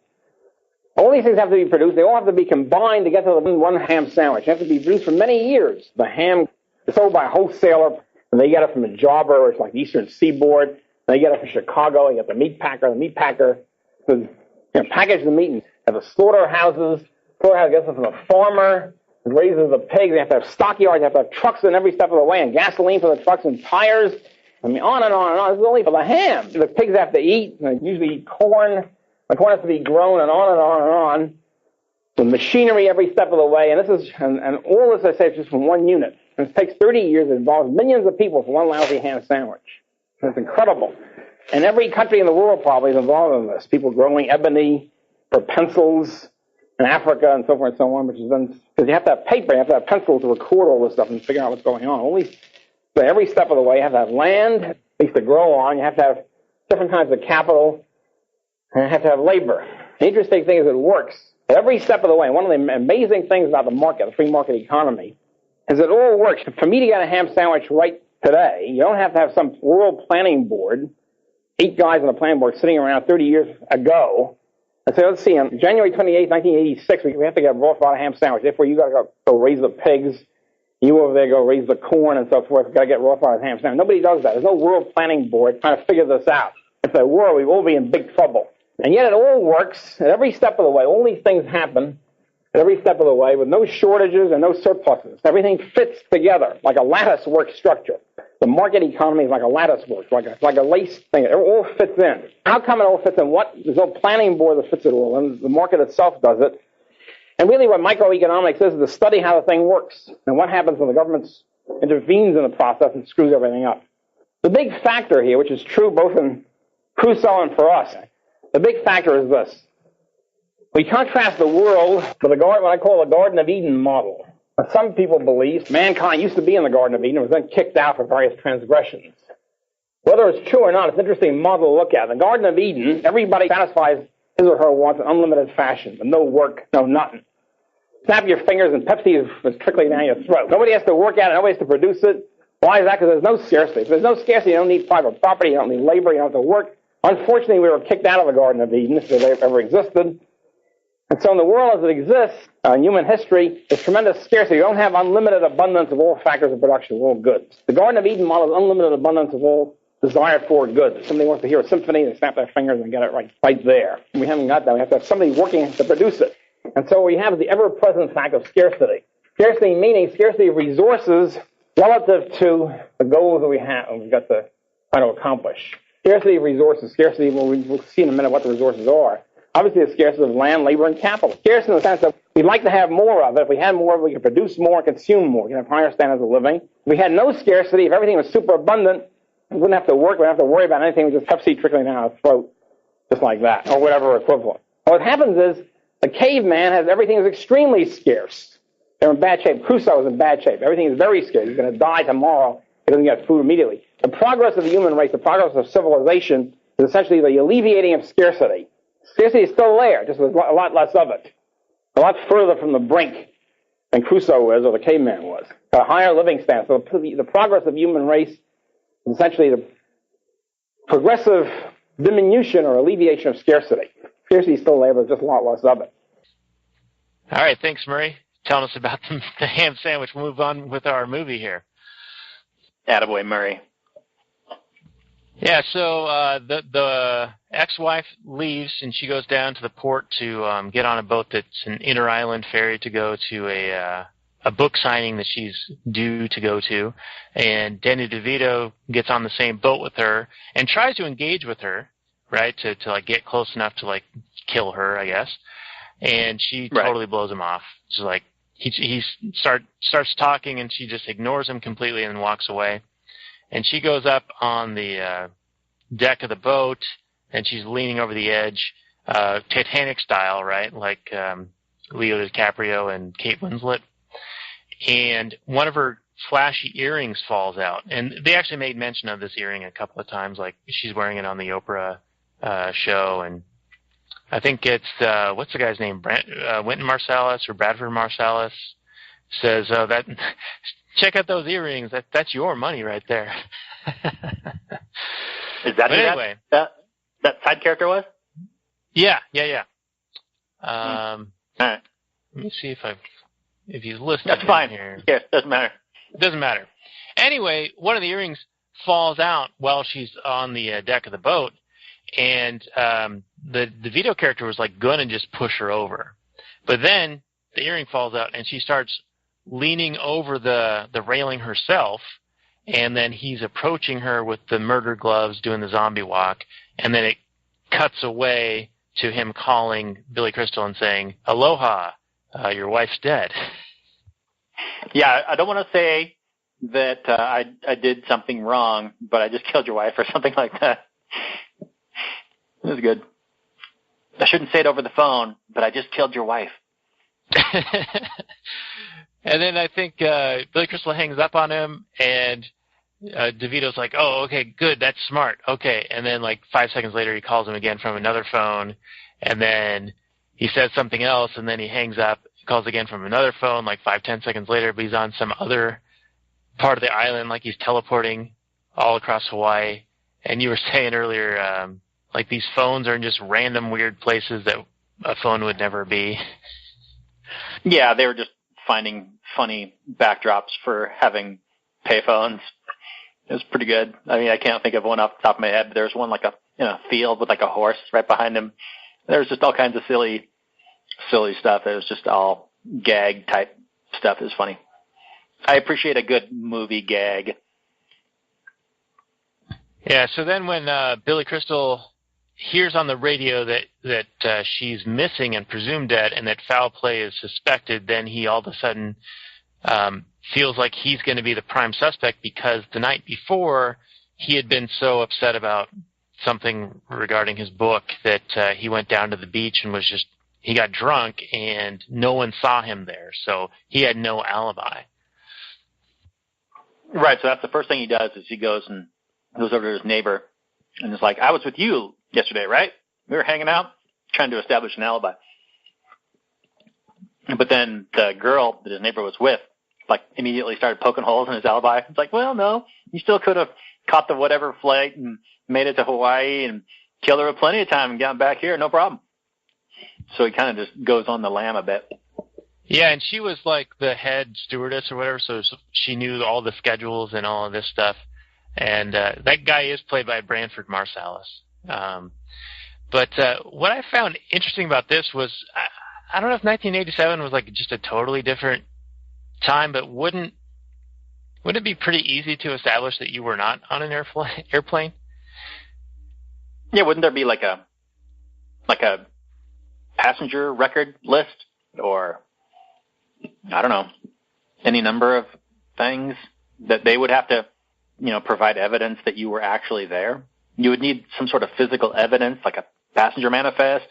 All these things have to be produced. They all have to be combined to get to the one ham sandwich. They have to be produced for many years. The ham is sold by a wholesaler, and they get it from a jobber, or it's like the Eastern Seaboard. And they get it from Chicago. You get the meat packer. The meat packer package the meat at the slaughterhouses. Slaughterhouse gets it from the farmer. It raises the pigs. They have to have stockyards. They have to have trucks in every step of the way, and gasoline for the trucks and tires. I mean, on and on and on. This is only for the ham. The pigs have to eat. They usually eat corn. The corn has to be grown, and on and on and on. The machinery every step of the way, and all this, I say, is just from one unit. And it takes 30 years. It involves millions of people for one lousy ham sandwich. And it's incredible. And every country in the world probably is involved in this. People growing ebony for pencils in Africa and so forth and so on, which is then, because you have to have paper, you have to have pencils to record all this stuff and figure out what's going on. So every step of the way, you have to have land, at least to grow on. You have to have different kinds of capital. And you have to have labor. The interesting thing is it works every step of the way. One of the amazing things about the market, the free market economy, is it all works. For me to get a ham sandwich right today, you don't have to have some world planning board, 8 guys on the planning board sitting around 30 years ago, and say, let's see, on January 28, 1986, we have to get a Rothbardian ham sandwich. Therefore, you got to go raise the pigs. You over there go raise the corn and so forth. We've got to get Rothbardian ham sandwich. Nobody does that. There's no world planning board trying to figure this out. If there were, we'd all be in big trouble. And yet it all works at every step of the way. All these things happen at every step of the way with no shortages and no surpluses. Everything fits together like a lattice work structure. The market economy is like a lattice work, like a lace thing. It all fits in. How come it all fits in? There's no planning board that fits it all, and the market itself does it. And really what microeconomics is to study how the thing works and what happens when the government intervenes in the process and screws everything up. The big factor here, which is true both in Crusoe and for us, the big factor is this. We contrast the world with what I call the Garden of Eden model. Now, some people believe mankind used to be in the Garden of Eden and was then kicked out for various transgressions. Whether it's true or not, it's an interesting model to look at. In the Garden of Eden, everybody satisfies his or her wants in unlimited fashion, with no work, no nothing. Snap your fingers and Pepsi is trickling down your throat. Nobody has to work at it, nobody has to produce it. Why is that? Because there's no scarcity. If there's no scarcity, you don't need private property, you don't need labor, you don't have to work. Unfortunately, we were kicked out of the Garden of Eden, if it ever existed. And so in the world as it exists, in human history, there's tremendous scarcity. You don't have unlimited abundance of all factors of production, of all goods. The Garden of Eden model is unlimited abundance of all desired for goods. If somebody wants to hear a symphony, they snap their fingers and get it right there. We haven't got that. We have to have somebody working to produce it. And so what we have is the ever-present fact of scarcity. Scarcity meaning scarcity of resources relative to the goals that we have and we've got to try to accomplish. Scarcity of resources, we'll see in a minute what the resources are. Obviously, the scarcity of land, labor, and capital. Scarcity in the sense that we'd like to have more of it. If we had more of it, we could produce more and consume more. We could have higher standards of living. If we had no scarcity, if everything was super abundant, we wouldn't have to work, we wouldn't have to worry about anything, with just Pepsi trickling down our throat, just like that, or whatever equivalent. What happens is, the caveman has everything is extremely scarce. They're in bad shape. Crusoe is in bad shape. Everything is very scarce. He's going to die tomorrow. He doesn't get food immediately. The progress of the human race, the progress of civilization, is essentially the alleviating of scarcity. Scarcity is still there, just with a lot less of it. A lot further from the brink than Crusoe was or the caveman was. A higher living standard. So the progress of human race is essentially the progressive diminution or alleviation of scarcity. Scarcity is still there, but just a lot less of it. All right, thanks, Murray. Telling us about the ham sandwich. We'll move on with our movie here. Attaboy, Murray. Yeah, so the ex-wife leaves, and she goes down to the port to get on a boat that's an inter-island ferry to go to a book signing that she's due to go to. And Danny DeVito gets on the same boat with her and tries to engage with her, right, to like get close enough to like kill her, I guess. And she totally blows him off. She's like, he starts talking, and she just ignores him completely and walks away. And she goes up on the deck of the boat, and she's leaning over the edge, Titanic style, right? Like Leo DiCaprio and Kate Winslet. And one of her flashy earrings falls out. And they actually made mention of this earring a couple of times, like she's wearing it on the Oprah show. And I think it's, what's the guy's name? Wynton Marsalis or Bradford Marsalis says, that check out those earrings. That's your money right there. Is that who anyway, that side character was? Yeah. All right. Let me see if he's listed. That's fine. Here. Yeah, doesn't matter. It doesn't matter. Anyway, one of the earrings falls out while she's on the deck of the boat, and the DeVito character was like gonna just push her over, but then the earring falls out, and she starts leaning over the railing herself, and then he's approaching her with the murder gloves, doing the zombie walk, and then it cuts away to him calling Billy Crystal and saying, "Aloha, your wife's dead." Yeah, I don't want to say that I did something wrong, but I just killed your wife or something like that. It was good. I shouldn't say it over the phone, but I just killed your wife. And then I think Billy Crystal hangs up on him, and DeVito's like, "Oh, okay, good, that's smart, okay." And then like 5 seconds later, he calls him again from another phone, and then he says something else, and then he hangs up. He calls again from another phone, like 5-10 seconds later, but he's on some other part of the island, like he's teleporting all across Hawaii. And you were saying earlier, like these phones are in just random weird places that a phone would never be. Yeah, they were just finding funny backdrops for having payphones. It was pretty good. I mean, I can't think of one off the top of my head, but there was one like a field with like a horse right behind him. There was just all kinds of silly stuff. It was just all gag type stuff. It was funny. I appreciate a good movie gag. Yeah, so then when Billy Crystal hears on the radio that she's missing and presumed dead and that foul play is suspected, then he all of a sudden feels like he's going to be the prime suspect, because the night before he had been so upset about something regarding his book that he went down to the beach and he got drunk and no one saw him there, so he had no alibi. Right, so that's the first thing he does is he goes over to his neighbor and is like, "I was with you yesterday, right? We were hanging out, trying to establish an alibi." But then the girl that his neighbor was with, like, immediately started poking holes in his alibi. It's like, well, no, you still could have caught the whatever flight and made it to Hawaii and killed her plenty of time and gotten back here, no problem. So he kind of just goes on the lam a bit. Yeah, and she was like the head stewardess or whatever, so she knew all the schedules and all of this stuff. And that guy is played by Bradford Marsalis. But what I found interesting about this was, I don't know if 1987 was like just a totally different time, but wouldn't it be pretty easy to establish that you were not on an airplane? Yeah, wouldn't there be like a passenger record list, or I don't know, any number of things that they would have to, provide evidence that you were actually there? You would need some sort of physical evidence, like a passenger manifest,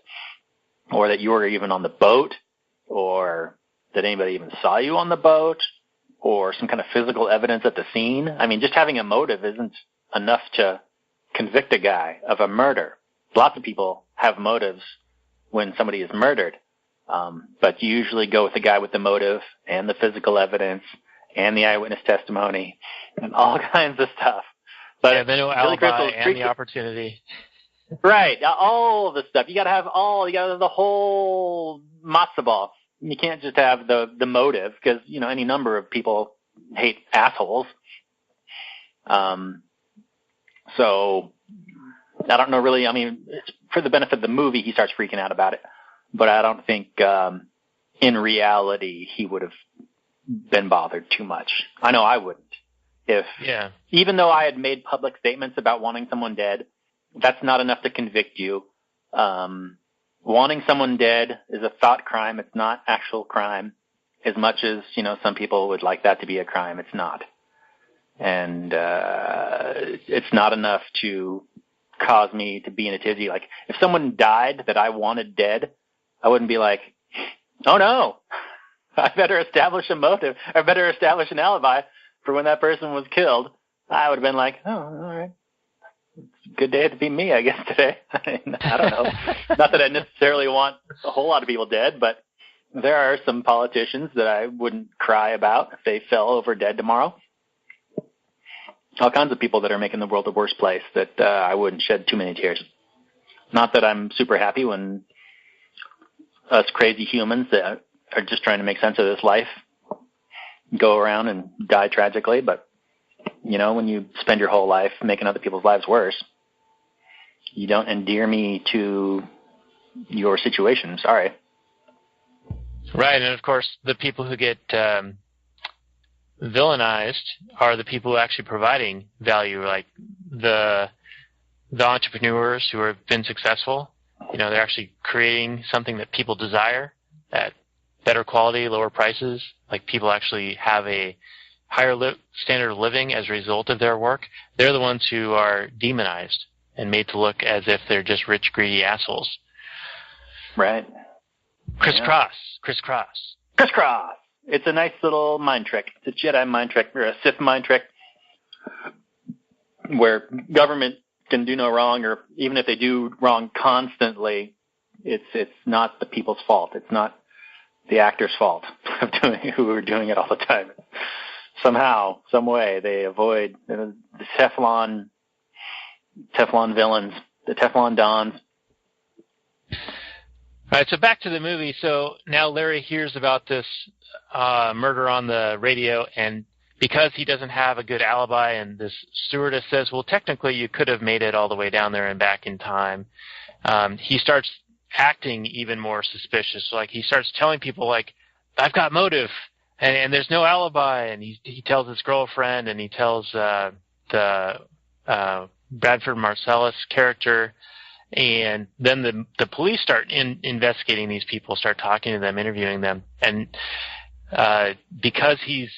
or that you were even on the boat, or that anybody even saw you on the boat, or some kind of physical evidence at the scene. I mean, just having a motive isn't enough to convict a guy of a murder. Lots of people have motives when somebody is murdered. But you usually go with the guy with the motive and the physical evidence and the eyewitness testimony and all kinds of stuff. But yeah, the no alibi and the opportunity. Right, all of the stuff. You got to have the whole matzo ball. You can't just have the motive, because any number of people hate assholes. So I don't know really. I mean, for the benefit of the movie, he starts freaking out about it, but I don't think in reality he would have been bothered too much. I know I wouldn't. Even though I had made public statements about wanting someone dead, that's not enough to convict you. Wanting someone dead is a thought crime. It's not actual crime. As much as, some people would like that to be a crime, it's not. And it's not enough to cause me to be in a tizzy. Like, if someone died that I wanted dead, I wouldn't be like, oh no, I better establish a motive. I better establish an alibi for when that person was killed. I would have been like, oh, all right. Good day to be me, I guess, today. I don't know. Not that I necessarily want a whole lot of people dead, but there are some politicians that I wouldn't cry about if they fell over dead tomorrow. All kinds of people that are making the world a worse place that I wouldn't shed too many tears. Not that I'm super happy when us crazy humans that are just trying to make sense of this life go around and die tragically, but when you spend your whole life making other people's lives worse, you don't endear me to your situation. Sorry. Right, and of course, the people who get villainized are the people who are actually providing value, like the entrepreneurs who have been successful. They're actually creating something that people desire at better quality, lower prices. Like, people actually have a higher standard of living as a result of their work. They're the ones who are demonized and made to look as if they're just rich, greedy assholes. Right. Crisscross. It's a nice little mind trick. It's a Jedi mind trick, or a Sith mind trick, where government can do no wrong, or even if they do wrong constantly, it's not the people's fault. It's not the actor's fault who are doing it all the time. Somehow, some way, they avoid the Teflon villains, the Teflon Dons. All right, so back to the movie. So now Larry hears about this murder on the radio, and because he doesn't have a good alibi, and this stewardess says, well, technically you could have made it all the way down there and back in time, he starts acting even more suspicious. Like, he starts telling people, like, I've got motive. And there's no alibi, and he tells his girlfriend, and he tells the Bradford Marcellus character, and then the police start investigating these people, start talking to them, interviewing them, and because he's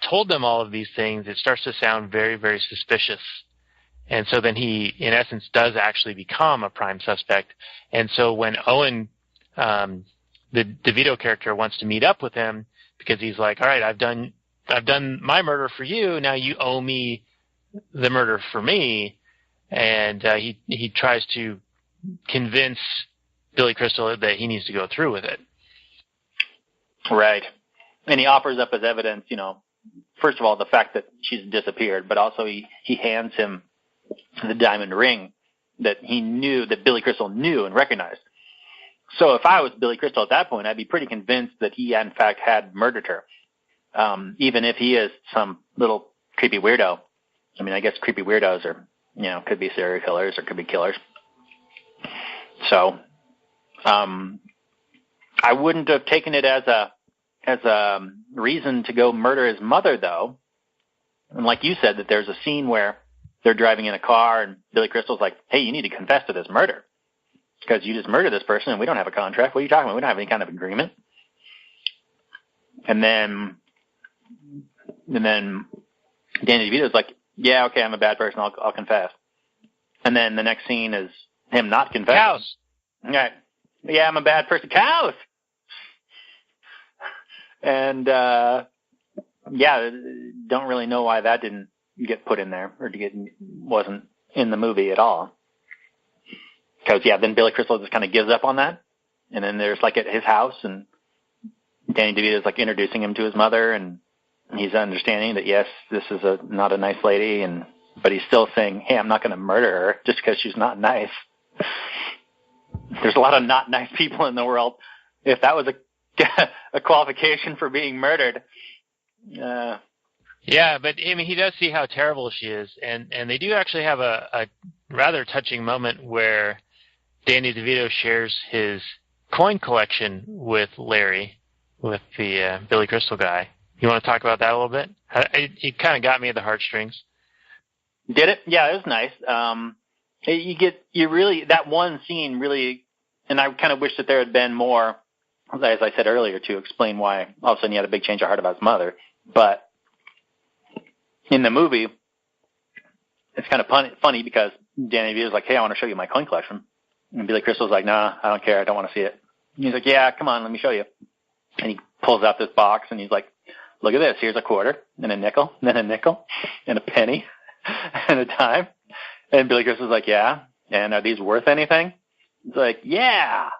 told them all of these things, it starts to sound very, very suspicious. And so then he, in essence, does actually become a prime suspect. And so when Owen, the DeVito character, wants to meet up with him, because he's like, all right, I've done my murder for you. Now you owe me the murder for me. And he tries to convince Billy Crystal that he needs to go through with it. Right. And he offers up as evidence, first of all, the fact that she's disappeared, but also he hands him the diamond ring that he knew, that Billy Crystal knew and recognized. So if I was Billy Crystal at that point, I'd be pretty convinced that he, in fact, had murdered her, even if he is some little creepy weirdo. I mean, I guess creepy weirdos are, could be serial killers or could be killers. So I wouldn't have taken it as a reason to go murder his mother, though. And like you said, that there's a scene where they're driving in a car and Billy Crystal's like, hey, you need to confess to this murder, because you just murdered this person and we don't have a contract. What are you talking about? We don't have any kind of agreement. And then Danny DeVito's like, yeah, okay, I'm a bad person. I'll confess. And then the next scene is him not confessing. Cows. Right. Yeah, I'm a bad person. Cows. And don't really know why that didn't get put in there, or wasn't in the movie at all. Because then Billy Crystal just kind of gives up on that And then there's like at his house, and Danny DeVito's like introducing him to his mother, and he's understanding that yes, this is not a nice lady, but he's still saying, hey, I'm not going to murder her just because she's not nice. There's a lot of not nice people in the world. If that was a qualification for being murdered. Yeah, but I mean, he does see how terrible she is, and they do actually have a rather touching moment where Danny DeVito shares his coin collection with Larry, with the Billy Crystal guy. You want to talk about that a little bit? It kind of got me at the heartstrings. Did it? Yeah, it was nice. That one scene really, and I kind of wish that there had been more, as I said earlier, to explain why all of a sudden he had a big change of heart about his mother. But in the movie, it's kind of funny because Danny DeVito's like, hey, I want to show you my coin collection. And Billy Crystal's like, nah, I don't care. I don't want to see it. And he's like, yeah, come on, let me show you. And he pulls out this box and he's like, look at this. Here's a quarter, then a nickel, then a nickel, and a penny, and a dime. And Billy Crystal's like, yeah. And are these worth anything? He's like, yeah.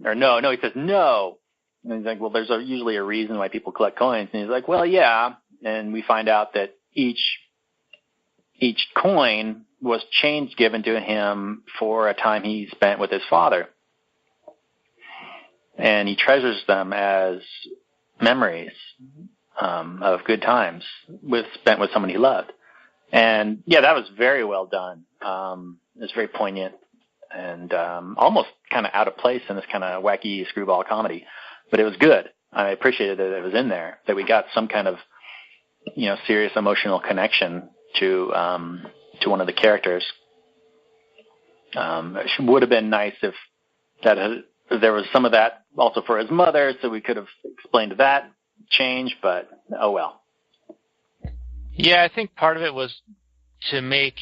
Or no, he says no. And he's like, well, there's usually a reason why people collect coins. And he's like, well, yeah. And we find out that each coin was change given to him for a time he spent with his father. And he treasures them as memories of good times spent with someone he loved. And yeah, that was very well done. It was very poignant and almost kind of out of place in this kind of wacky screwball comedy. But it was good. I appreciated that it was in there, that we got some kind of, serious emotional connection to one of the characters. It would have been nice if there was some of that also for his mother, so we could have explained that change, but oh well. Yeah, I think part of it was to make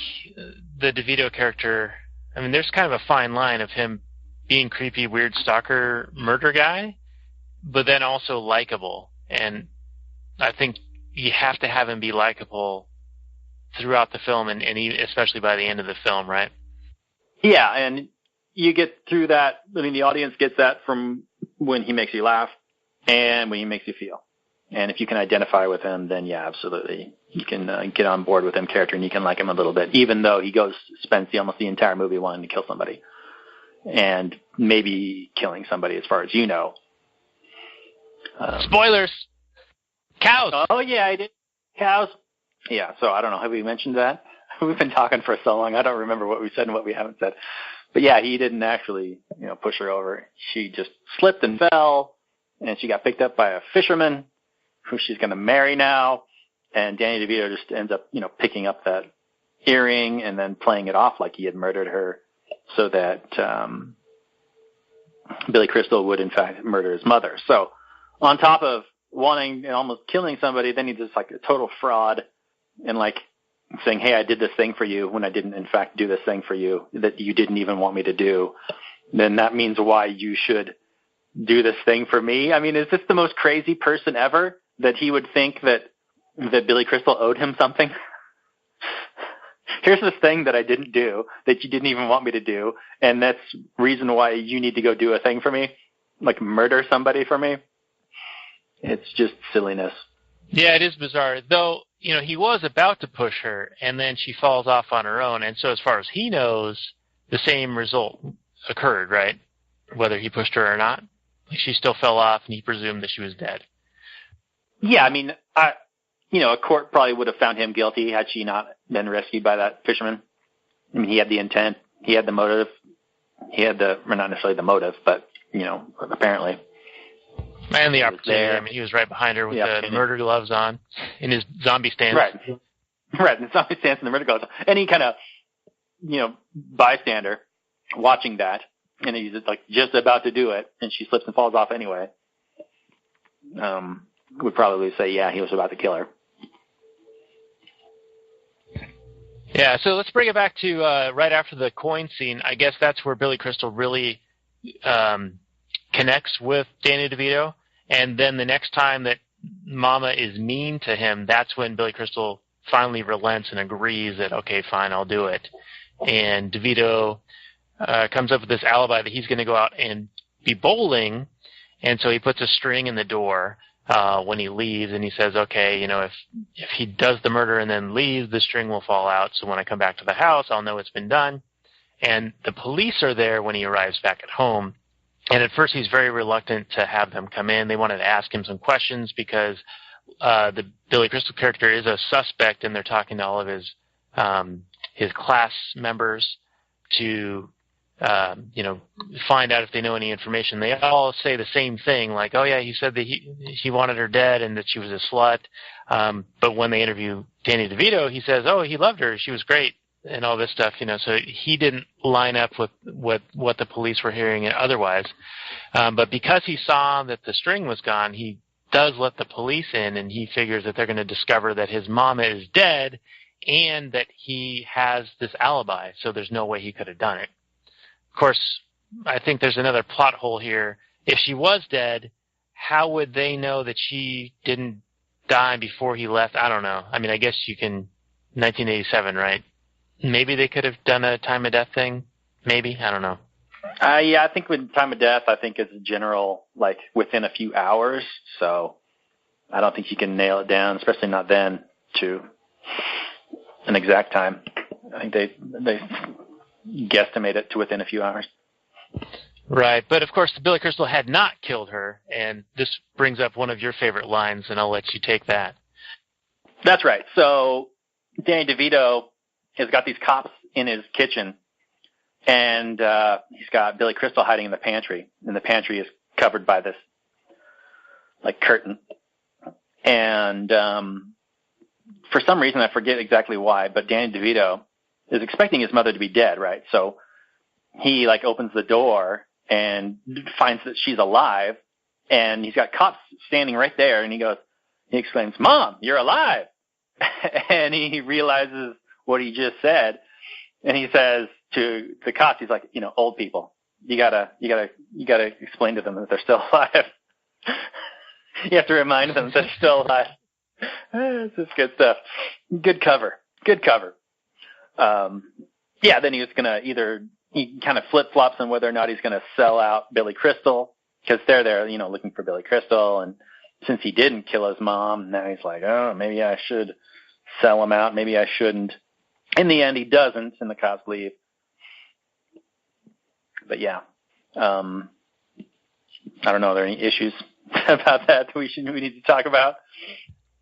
the DeVito character, I mean, there's kind of a fine line of him being creepy, weird stalker murder guy, but then also likable. And I think you have to have him be likable throughout the film, and especially by the end of the film, right? Yeah, and you get through that. I mean, the audience gets that from when he makes you laugh and when he makes you feel. And if you can identify with him, then yeah, absolutely. You can get on board with him character, and you can like him a little bit, even though he spends almost the entire movie wanting to kill somebody. And maybe killing somebody as far as you know. Spoilers! Cows! Oh, yeah, I did. Cows. Yeah, so I don't know. Have we mentioned that? We've been talking for so long. I don't remember what we said and what we haven't said. But yeah, he didn't actually, push her over. She just slipped and fell, and she got picked up by a fisherman who she's going to marry now. And Danny DeVito just ends up, picking up that earring and then playing it off like he had murdered her so that Billy Crystal would, in fact, murder his mother. So on top of wanting and almost killing somebody, then he's just like a total fraud and like saying, hey, I did this thing for you when I didn't, in fact, do this thing for you that you didn't even want me to do. Then that means why you should do this thing for me. I mean, is this the most crazy person ever that he would think that Billy Crystal owed him something? Here's this thing that I didn't do that you didn't even want me to do, and that's reason why you need to go do a thing for me, like murder somebody for me. It's just silliness. Yeah, it is bizarre. Though, he was about to push her, and then she falls off on her own, and so as far as he knows, the same result occurred, right? Whether he pushed her or not. Like, she still fell off, and he presumed that she was dead. Yeah, I mean, a court probably would have found him guilty had she not been rescued by that fisherman. I mean, he had the intent, he had the motive, well, not necessarily the motive, but, apparently. And the opportunity. I mean, he was right behind her with the murder gloves on in his zombie stance. Right, in the zombie stance and the murder gloves on. Any kind of, bystander watching that, and he's just about to do it, and she slips and falls off anyway, would probably say, yeah, he was about to kill her. Yeah, so let's bring it back to right after the coin scene. I guess that's where Billy Crystal really connects with Danny DeVito. And then the next time that Mama is mean to him, that's when Billy Crystal finally relents and agrees that, okay, fine, I'll do it. And DeVito comes up with this alibi that he's going to go out and be bowling, and so he puts a string in the door when he leaves, and he says, okay, you know, if he does the murder and then leaves, the string will fall out, so when I come back to the house, I'll know it's been done. And the police are there when he arrives back at home, and at first he's very reluctant to have them come in. They wanted to ask him some questions because the Billy Crystal character is a suspect, and they're talking to all of his class members to find out if they know any information. They all say the same thing, like, oh yeah, he said that he wanted her dead and that she was a slut. But when they interview Danny DeVito, he says, oh, he loved her, she was great, and all this stuff, so he didn't line up with what the police were hearing otherwise. But because he saw that the string was gone, he does let the police in, and he figures that they're going to discover that his mama is dead and that he has this alibi, so there's no way he could have done it. Of course, I think there's another plot hole here. If she was dead, how would they know that she didn't die before he left? I don't know. I mean, I guess you can, 1987, right? Maybe they could have done a time of death thing. Maybe. I don't know. Yeah, I think with time of death, I think it's general, like within a few hours. So I don't think you can nail it down, especially not then, to an exact time. I think they guesstimate it to within a few hours. Right, but of course Billy Crystal had not killed her, and this brings up one of your favorite lines, and I'll let you take that. That's right. So Danny DeVito has got these cops in his kitchen, and he's got Billy Crystal hiding in the pantry, and the pantry is covered by this like curtain. And for some reason, I forget exactly why, but Danny DeVito is expecting his mother to be dead, right? So he like opens the door and finds that she's alive, and he's got cops standing right there, and he exclaims, "Mom, you're alive!" And he realizes what he just said, and he says to the cops, he's like, old people, you gotta explain to them that they're still alive. You have to remind them that they're still alive. This is good stuff. Good cover. Then he was going to he kind of flip-flops on whether or not he's going to sell out Billy Crystal, because they're there, looking for Billy Crystal. And since he didn't kill his mom, now he's like, oh, maybe I should sell him out. Maybe I shouldn't. In the end, he doesn't, and the cops leave. But yeah, I don't know. Are there any issues about that we need to talk about?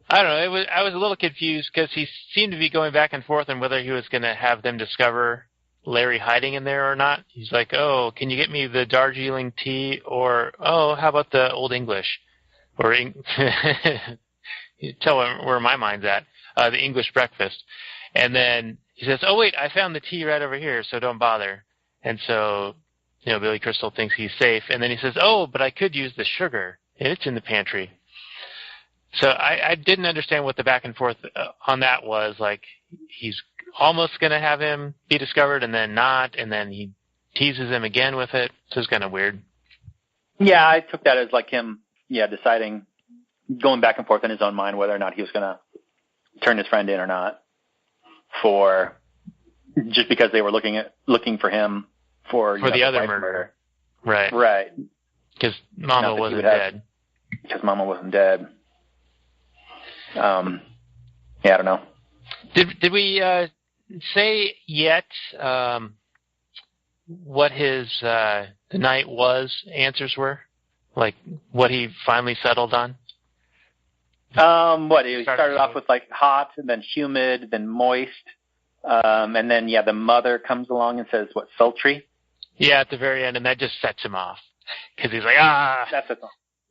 I don't know. I was a little confused because he seemed to be going back and forth on whether he was going to have them discover Larry hiding in there or not. He's like, oh, can you get me the Darjeeling tea? Or, oh, how about the Old English? Or, you tell where my mind's at, the English breakfast. And then he says, oh, wait, I found the tea right over here, so don't bother. And so, Billy Crystal thinks he's safe. And then he says, oh, but I could use the sugar, and it's in the pantry. So I didn't understand what the back and forth on that was. Like, he's almost going to have him be discovered and then not, and then he teases him again with it. So it's kind of weird. Yeah, I took that as like him, deciding, going back and forth in his own mind whether or not he was going to turn his friend in or not, just because they were looking for him for the other murder. Right. Because Mama wasn't dead. Because Mama wasn't dead. I don't know. Did we say yet what his the night answers were? Like what he finally settled on? He started off with like hot, and then humid, then moist, and then the mother comes along and says what, sultry? Yeah, at the very end, and that just sets him off because he's like, that's it.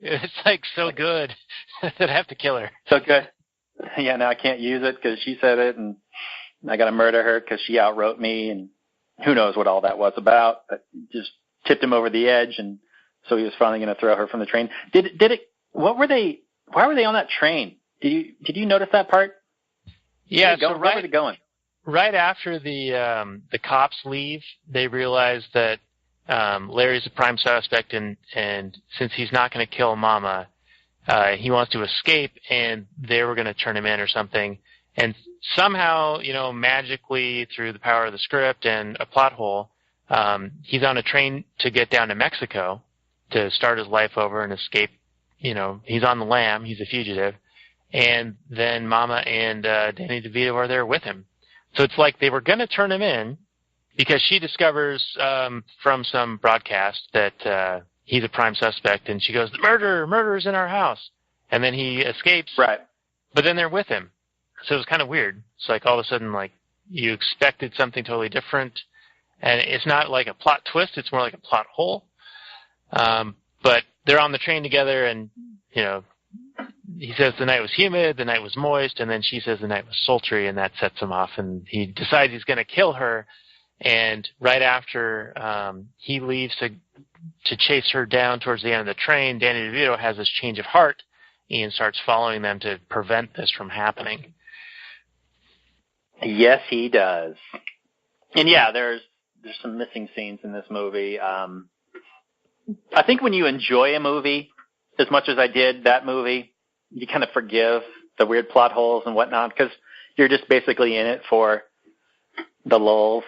It's like so good that I have to kill her. So good. Yeah, now I can't use it because she said it, and I got to murder her because she outwrote me, and who knows what all that was about. But just tipped him over the edge, and so he was finally going to throw her from the train. Did it? What were they? Why were they on that train? Did you notice that part? Yeah. Where were they going? Right after the cops leave, they realize that Larry's a prime suspect, and since he's not going to kill Mama, he wants to escape, and they were going to turn him in or something. And somehow, magically through the power of the script and a plot hole, he's on a train to get down to Mexico, to start his life over and escape. He's on the lam. He's a fugitive. And then Momma and Danny DeVito are there with him. So it's like they were going to turn him in because she discovers from some broadcast that he's a prime suspect, and she goes, murder's in our house. And then he escapes. Right. But then they're with him. So it was kind of weird. It's like all of a sudden, like, you expected something totally different. And it's not like a plot twist. It's more like a plot hole. But they're on the train together, and, he says the night was humid, the night was moist, and then she says the night was sultry, and that sets him off. And he decides he's going to kill her. And right after he leaves to chase her down towards the end of the train, Danny DeVito has this change of heart and starts following them to prevent this from happening. Yes, he does. And yeah, there's some missing scenes in this movie. I think when you enjoy a movie as much as I did that movie, you kind of forgive the weird plot holes and whatnot because you're just basically in it for the lulls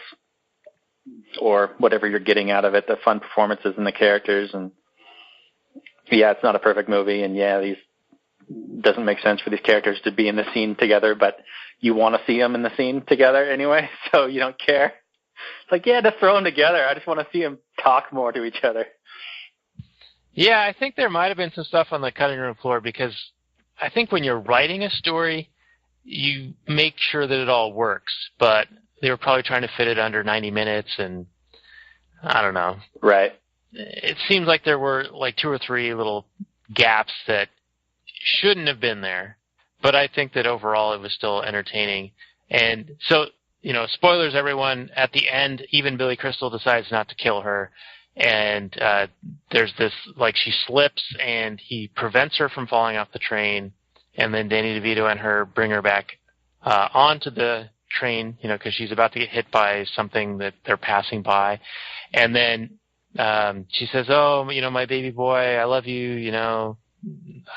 or whatever you're getting out of it, the fun performances and the characters. And yeah, it's not a perfect movie, and yeah, doesn't make sense for these characters to be in the scene together, but you want to see them in the scene together anyway, so you don't care. It's like, yeah, just throw them together. I just want to see them talk more to each other. Yeah, I think there might have been some stuff on the cutting room floor because I think when you're writing a story, you make sure that it all works, but they were probably trying to fit it under 90 minutes, and I don't know. Right. It seems like there were like 2 or 3 little gaps that shouldn't have been there, but I think that overall it was still entertaining. And so, spoilers, everyone, at the end, even Billy Crystal decides not to kill her, and there's this, like, she slips, and he prevents her from falling off the train, and then Danny DeVito and her bring her back onto the train, because she's about to get hit by something that they're passing by. And then she says, oh, my baby boy, I love you,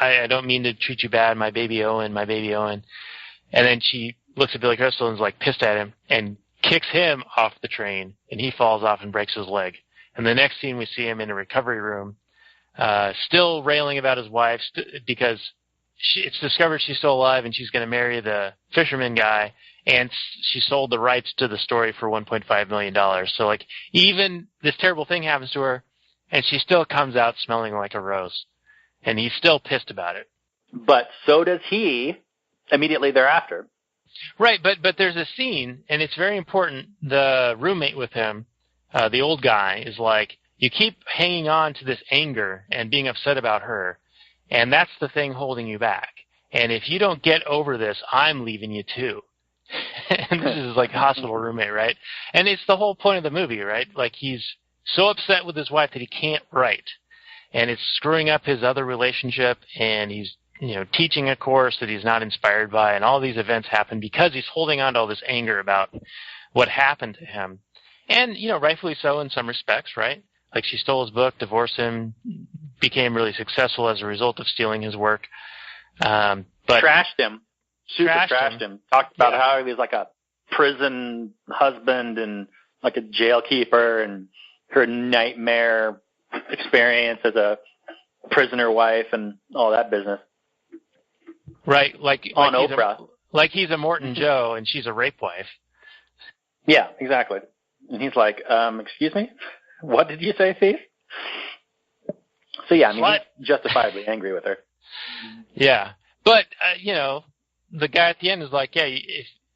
I don't mean to treat you bad, my baby Owen. And then she looks at Billy Crystal and is like pissed at him and kicks him off the train, and he falls off and breaks his leg. And the next scene we see him in a recovery room, still railing about his wife because it's discovered she's still alive and she's going to marry the fisherman guy, and she sold the rights to the story for $1.5 million. So, like, even this terrible thing happens to her, and she still comes out smelling like a rose. And he's still pissed about it. But so does he immediately thereafter. Right, but there's a scene, and it's very important. The roommate with him, the old guy, is like, you keep hanging on to this anger and being upset about her, and that's the thing holding you back. And if you don't get over this, I'm leaving you too. And this is like a hospital roommate, right? And it's the whole point of the movie, right? Like, he's so upset with his wife that he can't write. And it's screwing up his other relationship, and he's, teaching a course that he's not inspired by, and all these events happen because he's holding on to all this anger about what happened to him. And, rightfully so in some respects, right? Like, she stole his book, divorced him, became really successful as a result of stealing his work. But trashed him. Super trashed him. Talked about how he was like a prison husband and like a jail keeper, and her nightmare experience as a prisoner wife and all that business. Right, like on Oprah. Like he's a Morton Joe and she's a rape wife. Yeah, exactly. And he's like, excuse me? What did you say, Steve? So yeah, he's justifiably angry with her. Yeah. But, the guy at the end is like, yeah,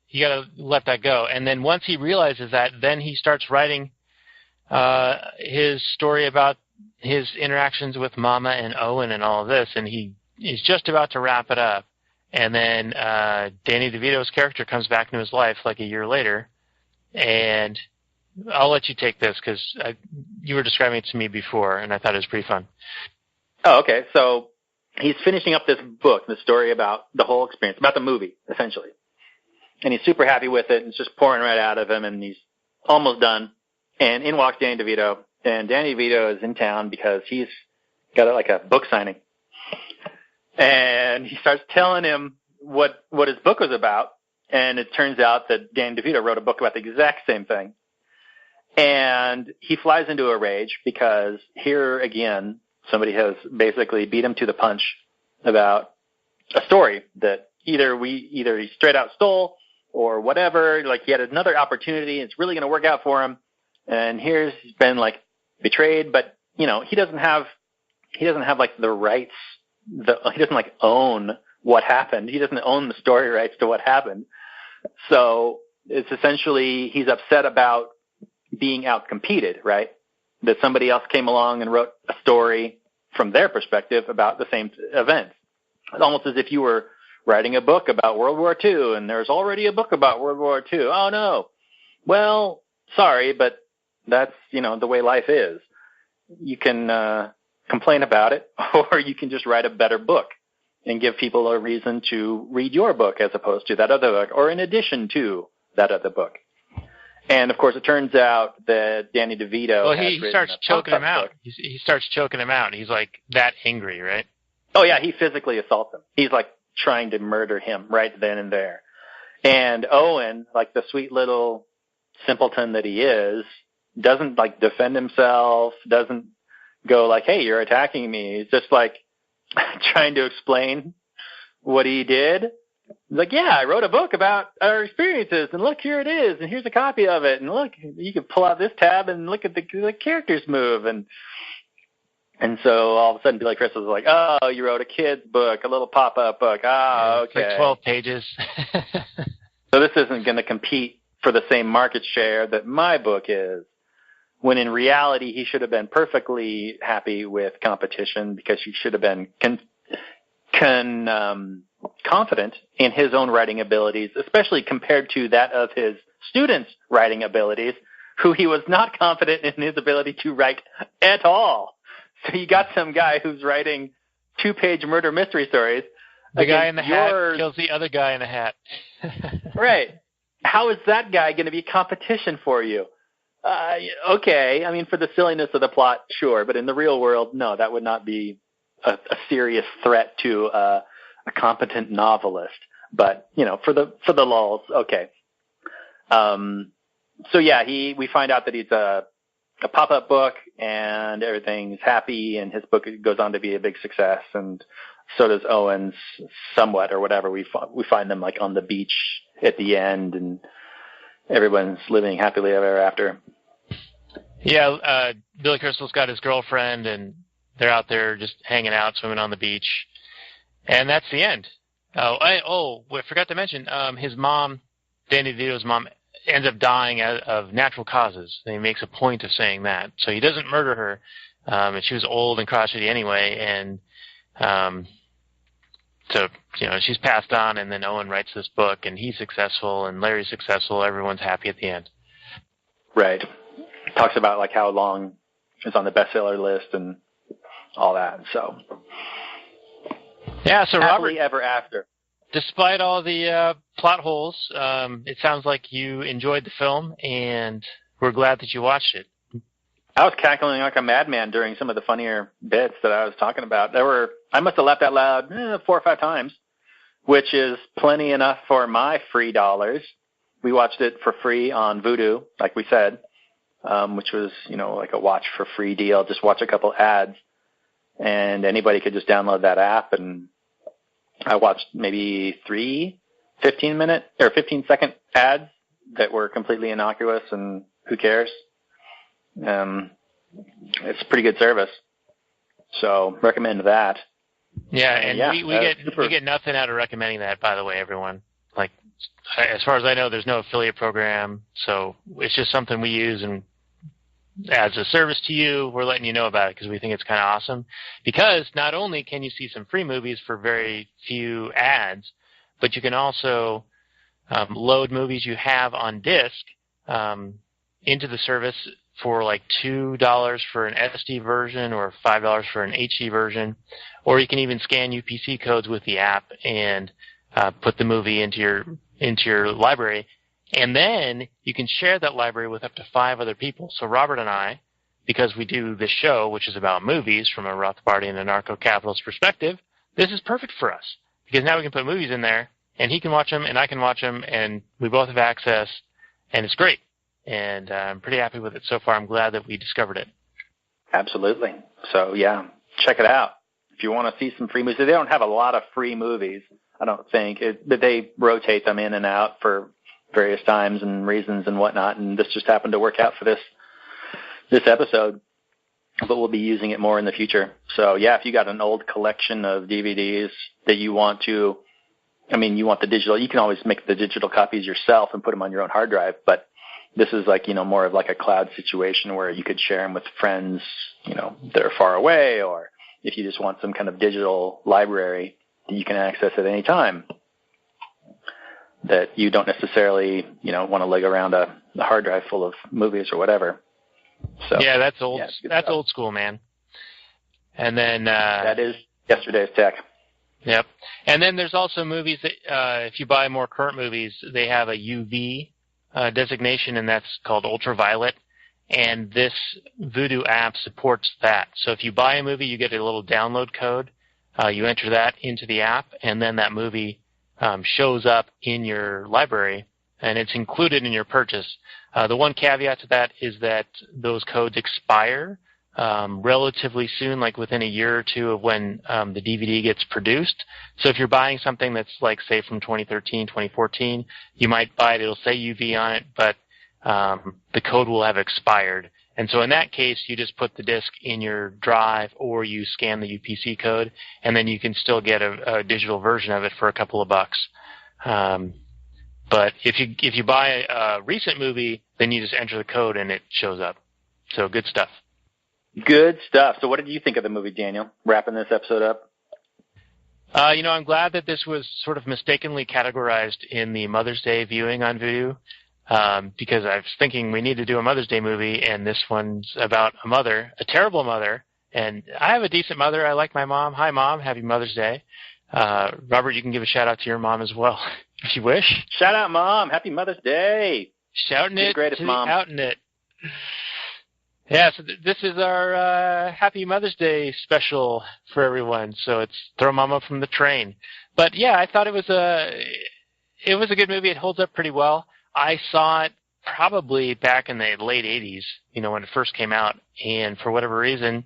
you got to let that go. And then once he realizes that, then he starts writing his story about his interactions with Momma and Owen and all of this, and he is just about to wrap it up. And then Danny DeVito's character comes back into his life like a year later, and I'll let you take this because you were describing it to me before, and I thought it was pretty fun. Oh, okay. So he's finishing up this book, the story about the whole experience, about the movie, essentially. And he's super happy with it, and it's just pouring right out of him, and he's almost done. And in walks Danny DeVito, and Danny DeVito is in town because he's got like a book signing. And he starts telling him what his book was about, and it turns out that Danny DeVito wrote a book about the exact same thing. And he flies into a rage because here again, Somebody has basically beat him to the punch about a story that either he straight out stole or whatever. Like, he had another opportunity. It's really going to work out for him. And he's been like betrayed, but he doesn't have like the rights. He doesn't like own what happened. He doesn't own the story rights to what happened. So it's essentially he's upset about being outcompeted, right? That somebody else came along and wrote a story from their perspective about the same event. It's almost as if you were writing a book about World War II and there's already a book about World War II. Oh, no. Well, sorry, but that's, the way life is. You can complain about it, or you can just write a better book and give people a reason to read your book as opposed to that other book, or in addition to that other book. And, of course, it turns out that Danny DeVito he starts choking him out. He starts choking him out. He's, like, that angry, right? Oh, yeah, he physically assaults him. He's, like, trying to murder him right then and there. And Owen, like the sweet little simpleton that he is, doesn't, like, defend himself, doesn't go like, hey, you're attacking me. He's just, like, trying to explain what he did. Like, yeah, I wrote a book about our experiences, and look, here it is, and here's a copy of it, and look, you can pull out this tab and look at the characters move, and so all of a sudden Billy Crystal's like, oh, you wrote a kid's book, a little pop-up book, okay. It's like 12 pages. So this isn't going to compete for the same market share that my book is, when in reality he should have been perfectly happy with competition because he should have been confident in his own writing abilities, especially compared to that of his students' writing abilities, who he was not confident in his ability to write at all. So you got some guy who's writing 2-page murder mystery stories. The guy in the hat kills the other guy in the hat. Right. How is that guy going to be competition for you? Okay, I mean, for the silliness of the plot, sure, but in the real world, no, that would not be a serious threat to a competent novelist. But for the lulz, okay. So yeah, we find out that he's a pop-up book, and everything's happy, and his book goes on to be a big success, and so does Owen's somewhat, or whatever. We find them like on the beach at the end, and everyone's living happily ever after. Yeah, Billy Crystal's got his girlfriend, and they're out there just hanging out, swimming on the beach, and that's the end. I forgot to mention, his mom, Danny DeVito's mom, ends up dying of natural causes. And he makes a point of saying that. So he doesn't murder her, and she was old and crotchety anyway, and so she's passed on, and then Owen writes this book, and he's successful, and Larry's successful. Everyone's happy at the end. Right. Talks about like how long it's on the bestseller list and all that. So yeah. So happily Robert, ever after. Despite all the plot holes, it sounds like you enjoyed the film, and we're glad that you watched it. I was cackling like a madman during some of the funnier bits that I was talking about. I must have laughed out loud 4 or 5 times, which is plenty enough for my free dollars. We watched it for free on Vudu, like we said, which was, like a watch for free deal. Just watch a couple ads, and anybody could just download that app. And I watched maybe 3 15-minute or 15-second ads that were completely innocuous, and who cares? It's a pretty good service, so recommend that. Yeah, and we get nothing out of recommending that, by the way, everyone. Like, as far as I know, there's no affiliate program, so it's just something we use, and as a service to you, we're letting you know about it because we think it's kind of awesome. Because not only can you see some free movies for very few ads, but you can also load movies you have on disc into the service for like $2 for an SD version or $5 for an HD version, or you can even scan UPC codes with the app and put the movie into your library, and then you can share that library with up to 5 other people. So Robert and I, because we do this show, which is about movies from a Rothbardian Anarcho-Capitalist perspective, this is perfect for us because now we can put movies in there, and he can watch them, and I can watch them, and we both have access, and it's great. And I'm pretty happy with it so far. I'm glad that we discovered it. Absolutely. So, yeah, check it out. If you want to see some free movies, they don't have a lot of free movies, I don't think, but they rotate them in and out for various times and reasons and whatnot, and this just happened to work out for this episode, but we'll be using it more in the future. So, yeah, if you got an old collection of DVDs that you want to, you want the digital, you can always make the digital copies yourself and put them on your own hard drive, but this is like, more of like a cloud situation where you could share them with friends, that are far away, or if you just want some kind of digital library that you can access at any time, that you don't necessarily, want to lug around a hard drive full of movies or whatever. So yeah, that's old. Yeah, that's stuff. Old school, man. And then that is yesterday's tech. Yep. And then there's also movies that if you buy more current movies, they have a UV designation, and that's called ultraviolet. And this Vudu app supports that. So if you buy a movie, you get a little download code. You enter that into the app, and then that movie shows up in your library, and it's included in your purchase. The one caveat to that is that those codes expire relatively soon, like within a year or two of when the DVD gets produced. So if you're buying something that's like, say, from 2013, 2014, you might buy it. It'll say UV on it, but the code will have expired. And so in that case, you just put the disc in your drive, or you scan the UPC code, and then you can still get a digital version of it for a couple of bucks. But if you buy a recent movie, then you just enter the code and it shows up. So good stuff. Good stuff. So what did you think of the movie, Daniel? Wrapping this episode up. I'm glad that this was sort of mistakenly categorized in the Mother's Day viewing on Vudu. Because I was thinking we need to do a Mother's Day movie, and this one's about a mother, a terrible mother. And I have a decent mother. I like my mom. Hi, Mom. Happy Mother's Day. Robert, you can give a shout-out to your mom as well, if you wish. Shout out, Mom. Happy Mother's Day. Shouting You're it the greatest, to Mom. the outing it. Yeah, so this is our Happy Mother's Day special for everyone. So it's Throw Momma from the Train. But, yeah, I thought it was a good movie. It holds up pretty well. I saw it probably back in the late 80s, when it first came out. And for whatever reason,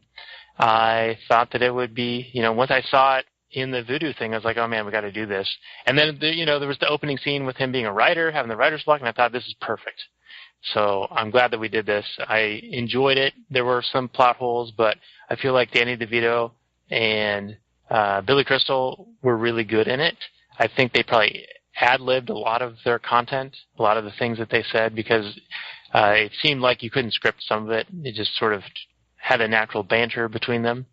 I thought that it would be, once I saw it in the Vudu thing, I was like, oh, man, we got to do this. And then, there was the opening scene with him being a writer, having the writer's block, and I thought this is perfect. So I'm glad that we did this. I enjoyed it. There were some plot holes, but I feel like Danny DeVito and Billy Crystal were really good in it. I think they probably ad-libbed a lot of their content, a lot of the things that they said, because it seemed like you couldn't script some of it. It just sort of had a natural banter between them.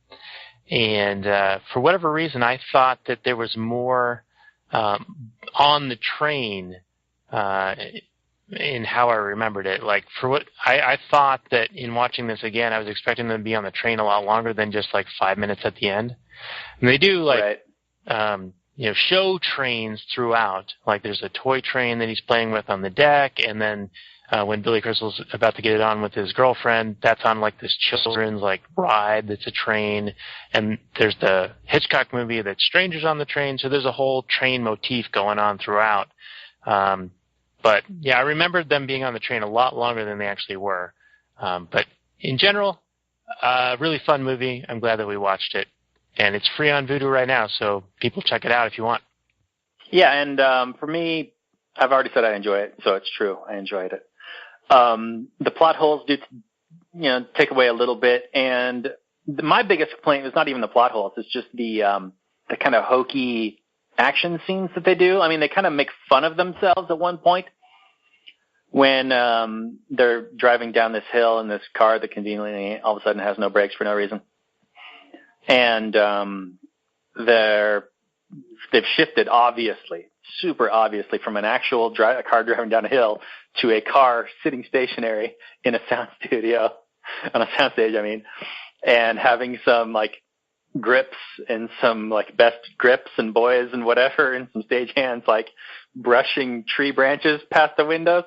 And for whatever reason, I thought that there was more on the train in how I remembered it. Like, for what I thought that in watching this again, I was expecting them to be on the train a lot longer than just like 5 minutes at the end. And they do like, right. Show trains throughout. Like, there's a toy train that he's playing with on the deck, and then when Billy Crystal's about to get it on with his girlfriend, that's on like this children's like ride that's a train. And there's the Hitchcock movie that's Strangers on the Train. So there's a whole train motif going on throughout. But yeah, I remembered them being on the train a lot longer than they actually were. But in general, really fun movie. I'm glad that we watched it. And it's free on Vudu right now, so people check it out if you want. Yeah, and for me, I've already said I enjoy it, so it's true. I enjoyed it. The plot holes do, take away a little bit, and my biggest complaint is not even the plot holes. It's just the kind of hokey action scenes that they do. I mean, they kind of make fun of themselves at one point when they're driving down this hill in this car that conveniently all of a sudden has no brakes for no reason. And they've shifted, obviously, super obviously, from an actual car driving down a hill to a car sitting stationary in a sound studio, on a sound stage, and having some, like, grips and some, like, best grips and boys and whatever, and some stage hands, like, brushing tree branches past the windows.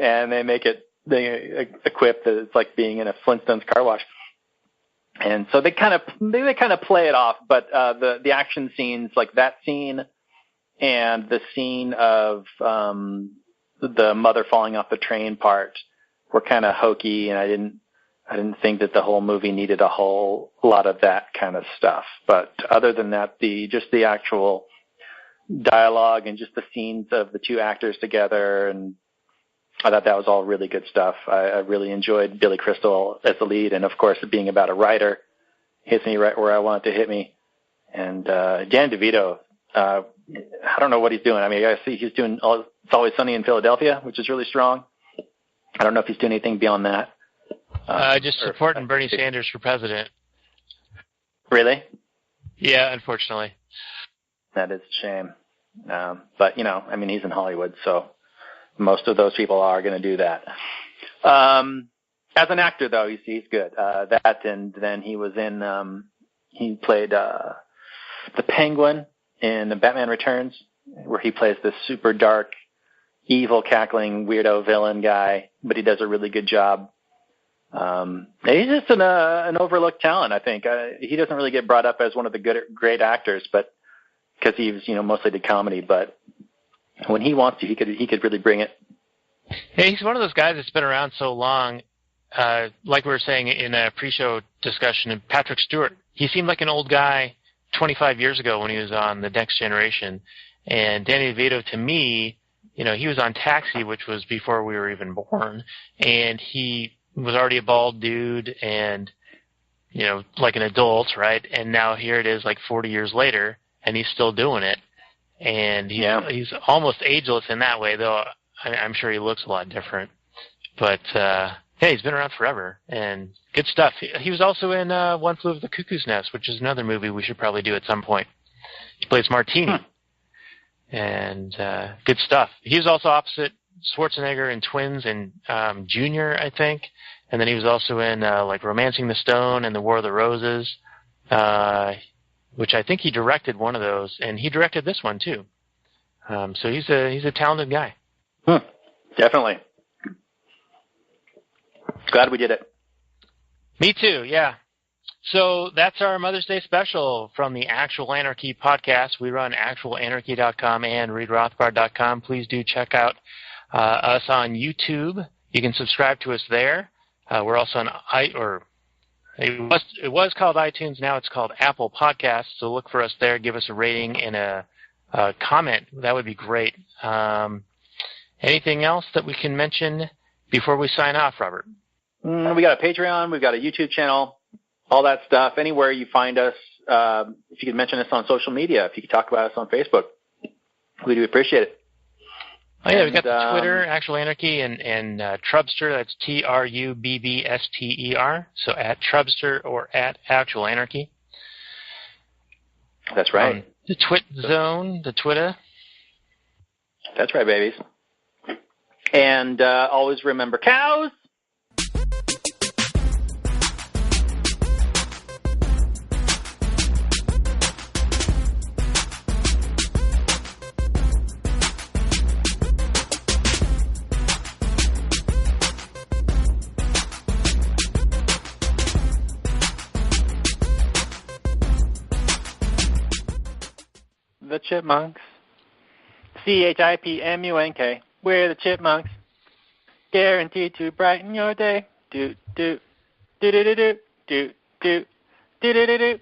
And they equip that it's like being in a Flintstones car wash. And so they kind of play it off, but the action scenes, like that scene and the scene of the mother falling off the train part, were kind of hokey, and I didn't think that the whole movie needed a whole lot of that kind of stuff. But other than that, just the actual dialogue and just the scenes of the two actors together, and I thought that was all really good stuff. I really enjoyed Billy Crystal as the lead, and of course, it being about a writer hits me right where I want it to hit me. And Dan DeVito, I don't know what he's doing. I mean, I see he's doing It's Always Sunny in Philadelphia, which is really strong. I don't know if he's doing anything beyond that. Just supporting Bernie Sanders for president. Really? Yeah, unfortunately. That is a shame. But, I mean, he's in Hollywood, so most of those people are going to do that. As an actor, though, he's good. That, and then he was in, he played the Penguin in Batman Returns, where he plays this super dark, evil, cackling, weirdo villain guy, but he does a really good job. He's just an overlooked talent, I think. He doesn't really get brought up as one of the great actors, but because he's mostly did comedy. But when he wants to, he could really bring it. Hey, he's one of those guys that's been around so long. Like we were saying in a pre-show discussion, Patrick Stewart. He seemed like an old guy 25 years ago when he was on The Next Generation. And Danny DeVito, to me, he was on Taxi, which was before we were even born, and he was already a bald dude and, like an adult, right? And now here it is like 40 years later, and he's still doing it. And he's almost ageless in that way, though I'm sure he looks a lot different. But, he's been around forever, and good stuff. He was also in One Flew Over the Cuckoo's Nest, which is another movie we should probably do at some point. He plays Martini. And good stuff. He was also opposite Schwarzenegger in Twins and Junior, I think. And then he was also in like Romancing the Stone and The War of the Roses, which I think he directed one of those, and he directed this one too. So he's a talented guy. Definitely. Glad we did it. Me too, yeah. So that's our Mother's Day special from the Actual Anarchy podcast. We run actualanarchy.com and readrothbard.com. Please do check out us on YouTube. You can subscribe to us there. We're also on it was called iTunes. Now it's called Apple Podcasts. So look for us there. Give us a rating and a comment. That would be great. Anything else that we can mention before we sign off, Robert? We got a Patreon. We've got a YouTube channel. All that stuff. Anywhere you find us, if you could mention us on social media, if you could talk about us on Facebook, we do appreciate it. Oh, yeah, we got the Twitter, Actual Anarchy, and Trubster. That's Trubbster. So at Trubster or at Actual Anarchy. That's right. The Twit Zone, the Twitter. That's right, babies. And always remember cows. The Chipmunks. CHIPMUNK. We're the Chipmunks. Guaranteed to brighten your day. Do do do do do do do do do do do.